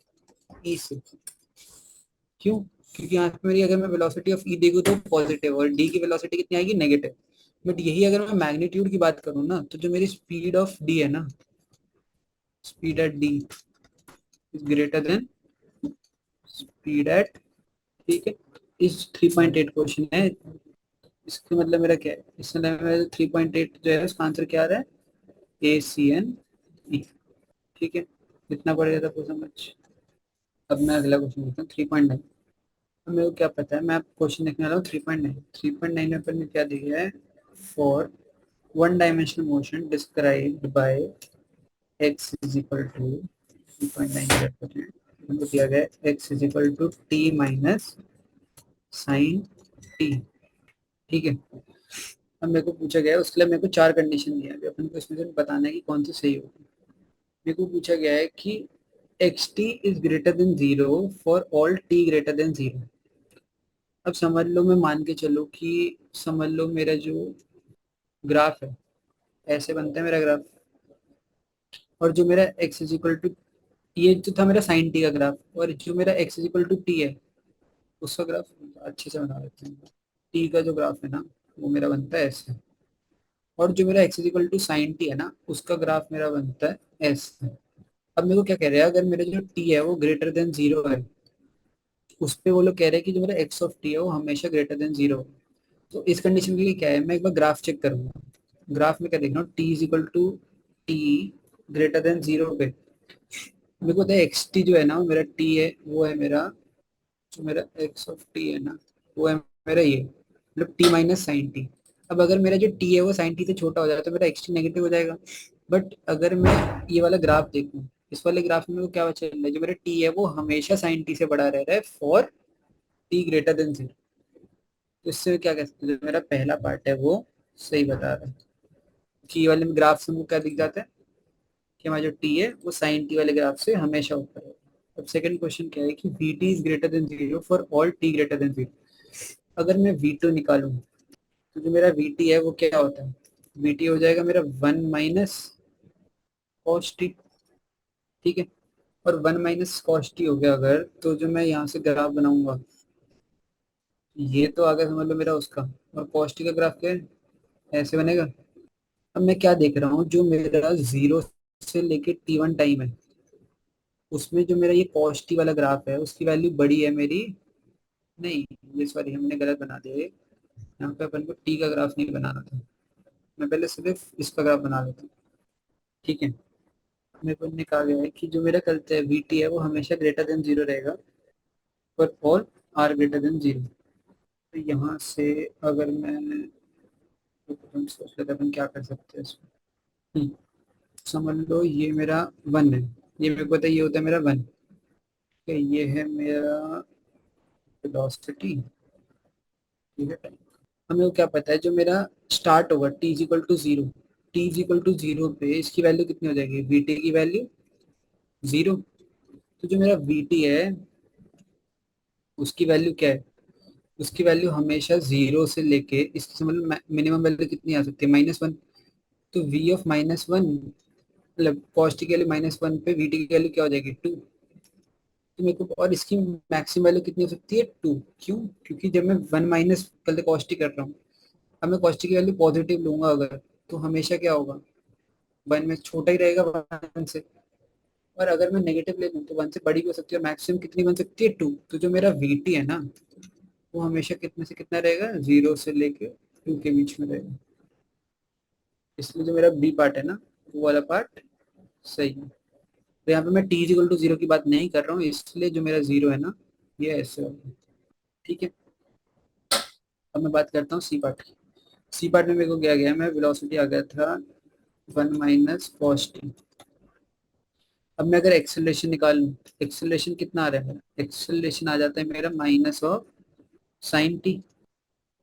ई से। क्यों? क्योंकि यहाँ पे मेरी, अगर मैं वेलोसिटी ऑफ ई देखूँ तो पॉजिटिव, और डी की वेलोसिटी कितनी आएगी, नेगेटिव। बट यही अगर मैं मैग्नीट्यूड की बात करूँ ना, तो जो मेरी स्पीड ऑफ डी है ना, speed at D is greater then speed at, ठीक है, इस 3.8 क्वेश्चन है। इसका मतलब मेरा क्या है, इसका मतलब मेरा 3.8 जो है उसका आंसर क्या आ रहा है, ए सी एन ई। ठीक है, इतना पड़ेगा था समझ। अब मैं अगला क्वेश्चन देखता हूँ 3.9। अब मेरे को क्या पता है, मैं आप क्वेश्चन देखने वाला हूँ 3.9। 3.9 में अपन ने क्या दिया है, for one dimensional motion described by X is equal to 3.9, हमको दिया गया X is equal to T minus sine T. ठीक है, अब मेरे को पूछा गया है, उसके लिए मेरे को चार कंडीशन दिया है, अभी अपन को इसमें से बताना है कि कौन सी सही होगी। मेरे को पूछा गया है कि x T is greater than zero for all T greater than zero. अब समझ लो, मैं मान के चलो कि, समझ लो मेरा जो ग्राफ है, ऐसे बनता है मेरा ग्राफ, और जो मेरा एक्स इज इक्वल टू, ये जो था मेरा साइन टी का ग्राफ, और जो मेरा x is equal to t है उसका ग्राफ अच्छे से बना लेते हैं। टी का जो ग्राफ है ना, वो मेरा बनता है ऐसे, और जो मेरा x is equal to sine t है ना, उसका ग्राफ मेरा बनता है ऐसे। अब मेरे को क्या कह रहे हैं, अगर मेरा जो टी है वो ग्रेटर देन जीरो है, उस पे वो लोग कह रहे हैं कि जो मेरा एक्स ऑफ टी है वो हमेशा ग्रेटर देन जीरो है। तो इस कंडीशन के लिए क्या है, मैं एक बार ग्राफ चेक करूंगा। ग्राफ में क्या देख रहा हूँ, t is equal to t greater than zero पे मेरे को एक्स टी जो है ना, वो मेरा टी है, वो है मेरा, जो मेरा एक्स ऑफ टी है ना, वो है मेरा ये, मतलब टी माइनस साइन टी। अब अगर मेरा जो टी है वो साइन टी से छोटा हो जाए तो मेरा एक्स टी नेगेटिव हो जाएगा। बट अगर मैं ये वाला ग्राफ देखूं, इस वाले ग्राफ में वो क्या चल रहा है, जो मेरा टी है वो हमेशा साइन टी से बड़ा रह रहा है for T greater than zero. तो इससे क्या कह सकते हैं, जो मेरा पहला पार्ट है वो सही बता रहा है, कि ये वाले ग्राफ से हमको क्या दिख जाता है, कि हमारा जो टी है वो साइन टी वाले ग्राफ से हमेशा ऊपर है। अब सेकंड क्वेश्चन क्या है कि we T is greater than zero for all T greater than zero. अगर मैं वी टू निकालूं, तो जो मेरा वी टी है वो क्या होता है, वी टी हो जाएगा मेरा वन माइनस कॉस टी। ठीक है, और वन माइनस कॉस टी हो गया अगर, तो जो मैं यहाँ से ग्राफ बनाऊंगा, ये तो आगे समझ लो मेरा उसका, और कॉस टी का ग्राफ क्या है, ऐसे बनेगा। अब मैं क्या देख रहा हूँ, जो मेरा जीरो से लेके टी वन टाइम है, उसमें जो मेरा ये कॉस टी वाला ग्राफ है उसकी वैल्यू बड़ी है मेरी, नहीं, ये सॉरी हमने गलत बना दिया ये। यहाँ पे अपन को टी का ग्राफ नहीं बनाना था, मैं पहले सिर्फ इसका ग्राफ बना लेता हूँ। ठीक है, मेरे को ने कहा गया है कि जो मेरा करते हैं वी टी है वो हमेशा ग्रेटर देन जीरो रहेगा पर all are greater than zero. तो यहाँ से अगर मैं, तो अपन सोच लेते हैं अपन क्या कर सकते हैं इसमें। समझ लो ये मेरा वन है, ये मेरे को पता है ये होता है मेरा वन, ठीक है, ये है मेरा वेलोसिटी। ठीक है, हमें वो क्या पता है, जो मेरा स्टार्ट होगा t is equal to zero, t is equal to zero पे इसकी वैल्यू कितनी हो जाएगी, वी टी की वैल्यू जीरो। तो जो मेरा वी टी है उसकी वैल्यू क्या है, उसकी वैल्यू हमेशा जीरो से लेके इसकी मतलब मिनिमम वैल्यू कितनी आ सकती है, -1। तो वी ऑफ -1, मतलब कॉस्ट की वैल्यू -1 पे वी टी की वैल्यू क्या हो जाएगी, 2। तो मेरे को, और इसकी मैक्सिमम वैल्यू कितनी हो सकती है, 2। क्यों? क्योंकि जब मैं वन माइनस पहले कॉस्ट कर रहा हूँ, अब मैं कॉस्ट की वैल्यू पॉजिटिव लूंगा अगर, तो हमेशा क्या होगा, वन में छोटा ही रहेगा वन से। और अगर मैं नेगेटिव ले लूँ तो वन से बड़ी भी हो सकती है, मैक्सिमम कितनी बन सकती है, 2। तो जो मेरा वी टी है ना, वो हमेशा कितने से कितना रहेगा, जीरो से लेके 2 के बीच में रहेगा। इसलिए जो मेरा बी पार्ट है ना, वो वाला पार्ट सही है। तो यहाँ पे मैं टी इक्वल टू जीरो की बात नहीं कर रहा हूँ, इसलिए जो मेरा जीरो है ना, ये ऐसे होगा। ठीक है, अब मैं बात करता हूँ सी पार्ट की। सी पार्ट में मेरे को क्या गया, मैं वेलोसिटी आ गया था वन माइनस कॉस टी। अब मैं अगर एक्सेलरेशन निकाल लूँ, एक्सेलरेशन कितना आ रहा है मेरा, एक्सेलरेशन आ जाता है मेरा माइनस ऑफ साइन टी।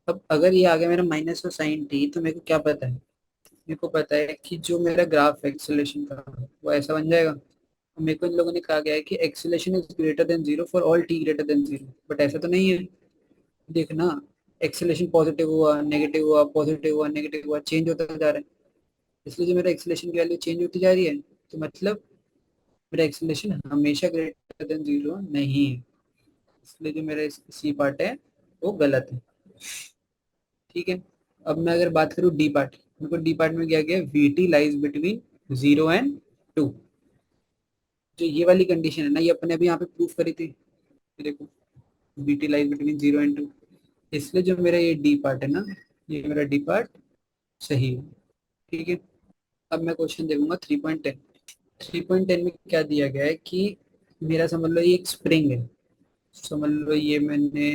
अब अगर ये आ गया मेरा माइनस और साइन टी, तो मेरे को क्या पता है? मेरे को पता है कि जो मेरा ग्राफ है एक्सेलेरेशन का, वो ऐसा बन जाएगा। और मेरे को इन लोगों ने कहा गया है कि acceleration is greater than zero for all T greater than zero, but ऐसा तो नहीं है। देखना, एक्सेलेरेशन पॉजिटिव हुआ, नेगेटिव हुआ, पॉजिटिव हुआ, नेगेटिव हुआ, चेंज होता जा रहा है। इसलिए जो मेरा एक्सेलेरेशन की वैल्यू चेंज होती जा रही है, तो मतलब मेरा एक्सेलेरेशन हमेशा ग्रेटर देन जीरो नहीं है। इसलिए जो मेरा सी पार्ट है वो गलत है। ठीक है। अब मैं अगर बात करूँ डी पार्ट, मेरे को डी पार्ट में क्या गया, v t lies between zero and two. जो ये वाली कंडीशन है ना, ये अपने अभी यहाँ पे प्रूफ करी थी। ये देखो, v t lies between zero and two. इसलिए जो मेरा ये डी पार्ट है ना, ये मेरा डी पार्ट सही है। ठीक है। अब मैं क्वेश्चन देखूंगा 3.10। 3.10 में क्या दिया गया है कि मेरा समझ लो ये एक स्प्रिंग है। समझ लो ये मैंने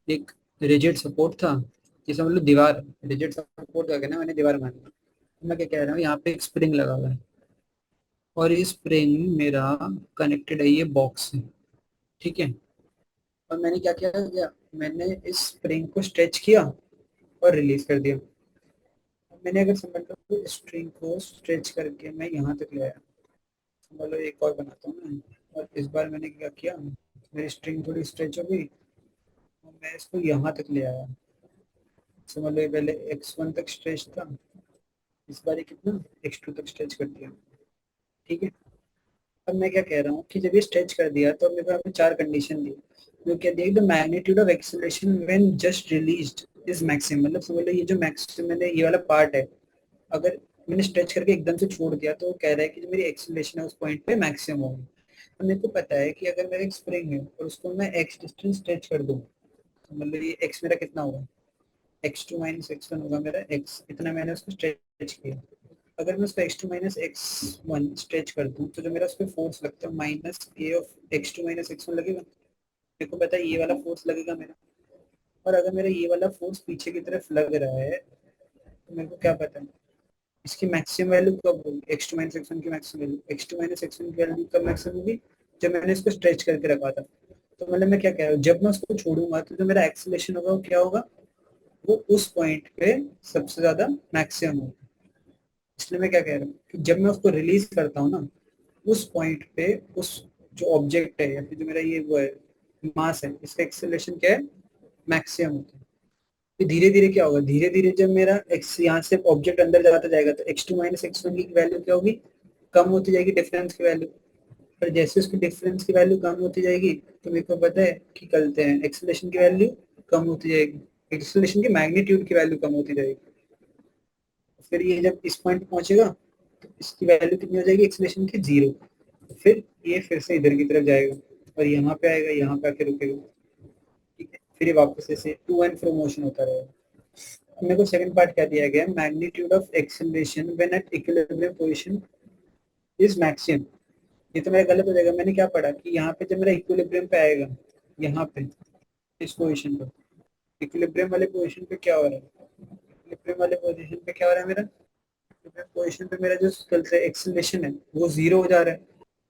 एक रिजिड सपोर्ट था, ये समझ लो दीवार, रिजिड सपोर्ट का ना मैंने दीवार मान लिया। मैं क्या कह रहा हूँ, यहाँ पे एक स्प्रिंग लगा हुआ है, और ये स्प्रिंग मेरा कनेक्टेड है ये बॉक्स से। ठीक है। और मैंने क्या किया, मैंने इस स्प्रिंग को स्ट्रेच किया और रिलीज कर दिया। अब मैंने अगर समझ लो स्ट्रिंग को स्ट्रेच करके मैं यहाँ तक ले आया, समझ लो एक और बनाता हूँ मैं। और इस बार मैंने क्या किया, मेरी स्ट्रिंग थोड़ी स्ट्रेच हो गई और मैं इसको यहाँ तक ले आया। समझ लो ये पहले x1 तक स्ट्रेच था, इस बार ये कितना x2 तक स्ट्रेच कर दिया। ठीक है। अब मैं क्या कह रहा हूँ कि जब ये स्ट्रेच कर दिया तो मेरे को यहाँ पे चार कंडीशन दी। जो क्या दी, the magnitude of acceleration when just released is maximum. मतलब समझ लो ये जो मैक्सिमम मैंने ये वाला पार्ट है, अगर मैंने स्ट्रेच करके एकदम से छोड़ दिया तो वो कह रहा है कि जो मेरी एक्सेलरेशन है उस पॉइंट पे मैक्सिमम होगी। तो मेरे को पता है कि अगर मेरा एक स्प्रिंग है और उसको मैं एक्स डिस्टेंस स्ट्रेच कर दूँ, तो मतलब ये एक्स मेरा कितना होगा, x2 माइनस x1 होगा मेरा x, इतना मैंने उसको स्ट्रेच किया। अगर मैं उसको x2 माइनस x1 स्ट्रेच कर दूं, तो जो मेरा उस पर फोर्स लगता है minus A of x2 minus x1 लगेगा। मेरे को पता है ये वाला फोर्स लगेगा मेरा। और अगर मेरा ये वाला फोर्स पीछे की तरफ लग रहा है, तो मेरे को क्या पता है इसकी मैक्सिमम वैल्यू कब होगी, x2 माइनस x1 की maximum value, x2 minus x1 की वैल्यू कब मैक्सिमम होगी, जब मैंने इसको स्ट्रेच करके रखा था। तो मतलब मैं क्या कह रहा हूँ, जब मैं उसको छोड़ूंगा तो जो मेरा एक्सेलरेशन होगा वो क्या होगा, वो उस पॉइंट पे सबसे ज्यादा मैक्सिमम होगा। इसलिए मैं क्या कह रहा हूँ कि जब मैं उसको रिलीज करता हूँ ना, उस पॉइंट पे उस जो ऑब्जेक्ट है या फिर जो मेरा ये वो है मास है, इसका एक्सेलरेशन क्या है, मैक्सिमम होता है। फिर धीरे धीरे क्या होगा, धीरे धीरे जब मेरा एक्स यहाँ से ऑब्जेक्ट अंदर जाता जाएगा तो x2 माइनस x1 की वैल्यू क्या होगी, कम होती जाएगी, डिफरेंस की वैल्यू। पर जैसे उसकी डिफरेंस की वैल्यू कम होती जाएगी, तो मेरे को पता है कि करते हैं एक्सेलरेशन की वैल्यू कम होती जाएगी, एक्सेलरेशन की मैग्नीट्यूड की वैल्यू कम होती जाएगी। फिर ये जब इस पॉइंट पहुंचेगा तो इसकी वैल्यू कितनी हो जाएगी एक्सेलरेशन की, जीरो। फिर ये फिर से इधर की तरफ जाएगा और यहाँ पे आएगा, यहाँ पे आके रुकेगा। ठीक है। फिर ये वापस ऐसे टू एंड फ्रो मोशन होता रहेगा। मेरे को सेकंड पार्ट क्या दिया गया है, magnitude of acceleration when at equilibrium position is maximum. ये तो मेरा गलत हो जाएगा, मैंने क्या पढ़ा कि यहाँ पे जब मेरा इक्विलिब्रियम पे आएगा, यहाँ पे इस पोजीशन पे, इक्विलिब्रियम वाले पोजीशन पे क्या हो रहा है, इक्विलिब्रियम वाले पोजीशन पे क्या हो रहा है मेरा, पोजीशन पे मेरा जो चलता है एक्सेलरेशन है वो जीरो हो जा रहा है।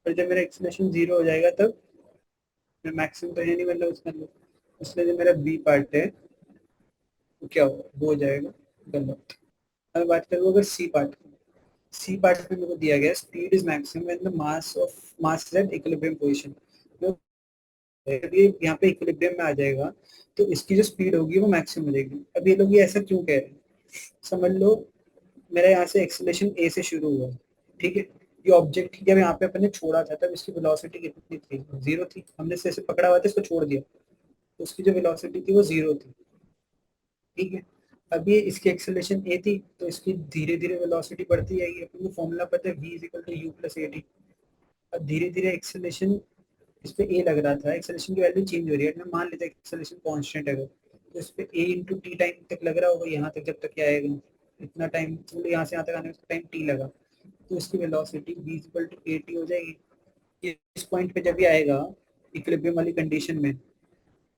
और जब मेरा एक्सेलरेशन जीरो हो जाएगा तब मैं मैक्सिमम तो है नहीं, मतलब उसके अंदर, इसलिए जो मेरा बी पार्ट है वो क्या होगा, वो हो जाएगा गलत। अब बात करूँ अगर सी पार्ट, सी पार्ट में मेरे को दिया गया speed is maximum when the mass is at equilibrium position. तो ये यहाँ पे इक्विलिब्रियम में आ जाएगा तो इसकी जो स्पीड होगी वो मैक्सिमम हो जाएगी। अब ये लोग ये ऐसा क्यों कह रहे हैं, समझ लो मेरा यहाँ से एक्सेलरेशन ए से शुरू हुआ। ठीक है। ये ऑब्जेक्ट जब यहाँ पे अपन ने छोड़ा था तब इसकी वेलोसिटी कितनी थी, जीरो थी। हमने इसे ऐसे पकड़ा हुआ था, इसको छोड़ दिया तो उसकी जो वेलोसिटी थी वो जीरो थी। ठीक है। अब ये इसकी एक्सेलरेशन ए थी तो इसकी धीरे धीरे वेलोसिटी बढ़ती जाएगी। अपन को फॉर्मूला पता है v equal to u plus a t. अब धीरे धीरे एक्सेलरेशन, इस पे ए लग रहा था, एक्सेलरेशन की वैल्यू चेंज हो रही है, मैं मान लेते हैं एक्सेलरेशन कांस्टेंट है, तो इस पे ए इंटू टी टाइम तक लग रहा होगा, यहाँ तक जब तक आएगा इतना टाइम, मतलब यहाँ से यहाँ तक आने में टाइम टी लगा, तो इसकी velocity v equal to a t हो जाएगी। ये इस पॉइंट पे जब भी आएगा इक्विलिब्रियम वाली कंडीशन में,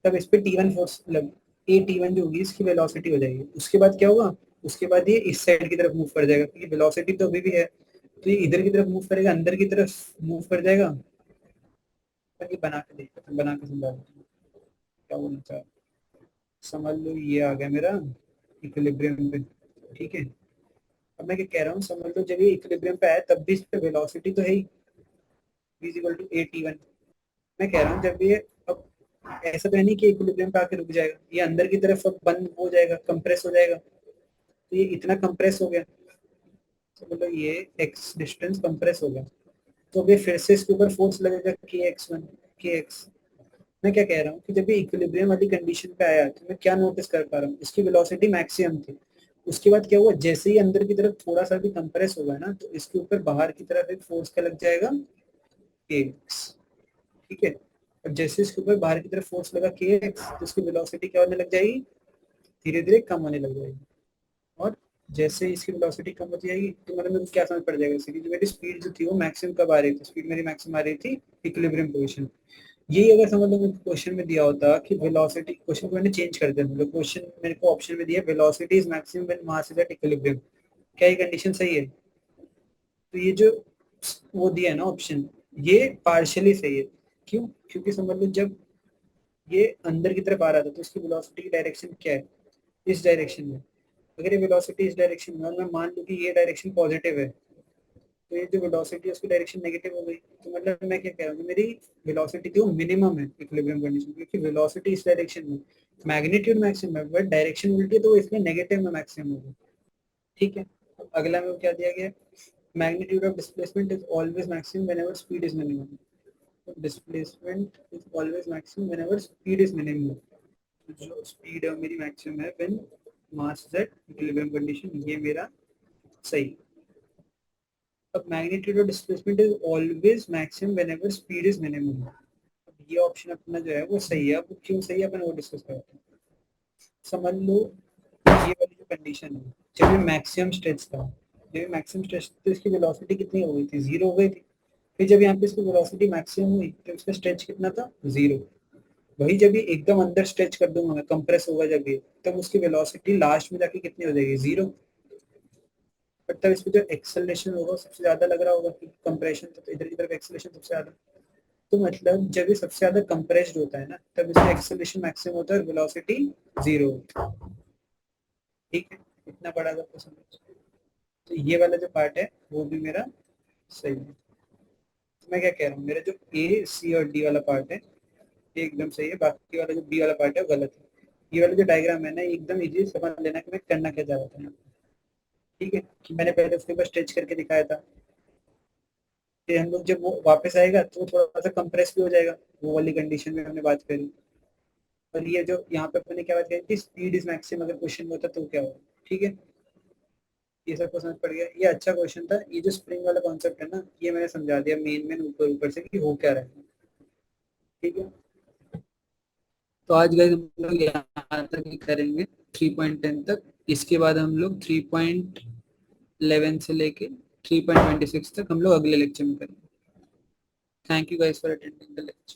तब इस पे टी1 फोर्स मतलब ए टी1 जो होगी इसकी वेलोसिटी हो जाएगी। उसके बाद क्या होगा, उसके बाद ये इस साइड की तरफ मूव कर जाएगा क्योंकि वेलोसिटी तो अभी भी है, तो ये इधर की तरफ मूव करेगा, अंदर की तरफ मूव कर जाएगा। पर ये बना के देखते हैं, बना के समझा देते हैं क्या बोलना चाह रहा है। समझ लो ये आ गया मेरा इक्विलिब्रियम पे। ठीक है, अब मैं क्या कह रहा हूँ, समझ लो जब ये इक्विलिब्रियम पे आया तब भी इस पे वेलोसिटी तो है ही, v equal to a t one. मैं कह रहा हूँ जब ये, अब ऐसा तो है नहीं कि इक्विलिब्रियम पे आके रुक जाएगा, ये अंदर की तरफ अब बंद हो जाएगा, कंप्रेस हो जाएगा। तो ये इतना कंप्रेस हो गया, तो मतलब ये एक्स डिस्टेंस कंप्रेस हो गया, तो अभी फिर से इसके ऊपर फोर्स लगेगा के एक्स वन, के एक्स। मैं क्या कह रहा हूँ कि जब ये इक्विलिब्रियम वाली कंडीशन पे आया तो मैं क्या नोटिस कर पा रहा हूँ, इसकी वेलोसिटी मैक्सिमम थी। उसके बाद क्या हुआ, जैसे ही अंदर की तरफ थोड़ा सा भी कंप्रेस होगा ना, तो इसके ऊपर बाहर की तरफ एक फोर्स क्या लग जाएगा, के एक्स। ठीक है, और जैसे इसके ऊपर बाहर की तरफ फोर्स लगा के एक्स, तो इसकी वेलोसिटी क्या होने लग जाएगी, धीरे धीरे कम होने लग जाएगी। और जैसे इसकी वेलोसिटी कम होती जाएगी तो मतलब मेरे को क्या समझ पड़ जाएगा, इससे कि जो मेरी स्पीड जो थी वो मैक्सिमम कब आ रही थी, स्पीड मेरी मैक्सिमम आ रही थी इक्विलिब्रियम पोजीशन। यही अगर समझ लो मेरे क्वेश्चन में दिया होता कि वेलोसिटी, क्वेश्चन को मैंने चेंज कर दिया, मतलब क्वेश्चन मेरे को ऑप्शन में दिया velocity is maximum when mass is at equilibrium, क्या ये कंडीशन सही है? तो ये जो वो दिया है ना ऑप्शन, ये पार्शियली सही है। क्यों? क्योंकि समझ लो जब ये अंदर की तरफ आ रहा था तो इसकी वेलोसिटी की डायरेक्शन क्या है, इस डायरेक्शन में। अगर ये वेलोसिटी इस डायरेक्शन में और मैं मान लूं कि ये डायरेक्शन पॉजिटिव है, तो ये जो वेलोसिटी है उसकी डायरेक्शन नेगेटिव हो गई। तो मतलब मैं क्या कह रहा हूँ कि मेरी वेलोसिटी थी वो मिनिमम है इक्विलिब्रियम कंडीशन, क्योंकि वेलोसिटी इस डायरेक्शन में, मैग्नीट्यूड मैक्सिमम है बट डायरेक्शन उल्टी है, तो इसमें नेगेटिव में मैक्सिमम होगा। ठीक है, अब अगला में क्या दिया गया, magnitude of displacement is always maximum whenever speed is minimum. Displacement is always maximum whenever speed is minimum. जो स्पीड है मेरी मैक्सिमम है when mass is at equilibrium condition, ये मेरा सही। अब magnitude of displacement is always maximum whenever speed is minimum. अब ये ऑप्शन अपना जो है वो सही है। अब क्यों सही है अपन वो डिस्कस करते हैं। समझ लो ये वाली जो कंडीशन है, जब ये मैक्सिमम स्ट्रेच था, जब ये मैक्सिमम स्ट्रेच तो इसकी वेलोसिटी कितनी हो गई थी, जीरो हो गई थी। फिर जब यहाँ पे इसकी वेलोसिटी मैक्सिमम हुई तो इसका स्ट्रेच कितना था, जीरो। वही जब ये एकदम अंदर स्ट्रेच कर दूंगा मैं, कंप्रेस होगा जब ये, तब उसकी वेलोसिटी लास्ट में जाके कितनी हो जाएगी, जीरो। बट तब इसमें जो एक्सेलरेशन होगा सबसे ज्यादा लग रहा होगा, क्योंकि कंप्रेशन तो इधर की तरफ एक्सेलरेशन सबसे ज्यादा। तो मतलब जब ये सबसे ज्यादा कंप्रेस्ड होता है ना, तब इसका एक्सेलरेशन मैक्सिमम होता है और वेलोसिटी जीरो होती है। ठीक है, इतना बड़ा आपको समझ। तो ये वाला जो पार्ट है वो भी मेरा सही है। तो मैं क्या कह रहा हूँ, मेरा जो ए सी और डी वाला पार्ट है ये एकदम सही है, बाकी वाला जो बी वाला पार्ट है वो गलत है। ये वाला जो डायग्राम है ना, ये एकदम इजी समझ लेना कि मैं करना क्या चाह रहा था यहाँ पे। ठीक है, कि मैंने पहले उसके ऊपर स्ट्रेच करके दिखाया था, फिर हम लोग जब वो वापस आएगा तो वो थोड़ा सा कंप्रेस भी हो जाएगा, वो वाली कंडीशन में हमने बात करी। और ये जो यहाँ पे अपने क्या बात करी थी, स्पीड इज मैक्सिमम, अगर क्वेश्चन में होता तो क्या होगा। ठीक है, ये सबको समझ पड़ गया, ये अच्छा क्वेश्चन था। ये जो स्प्रिंग वाला कॉन्सेप्ट है ना, ये मैंने समझा दिया मेन मेन ऊपर ऊपर से कि हो क्या रहा है। ठीक है, तो आज गाइस हम लोग यहाँ तक ही करेंगे, 3.10 तक। इसके बाद हम लोग 3.11 से लेके 3.26 तक हम लोग अगले लेक्चर में करेंगे। Thank you guys for attending the lecture.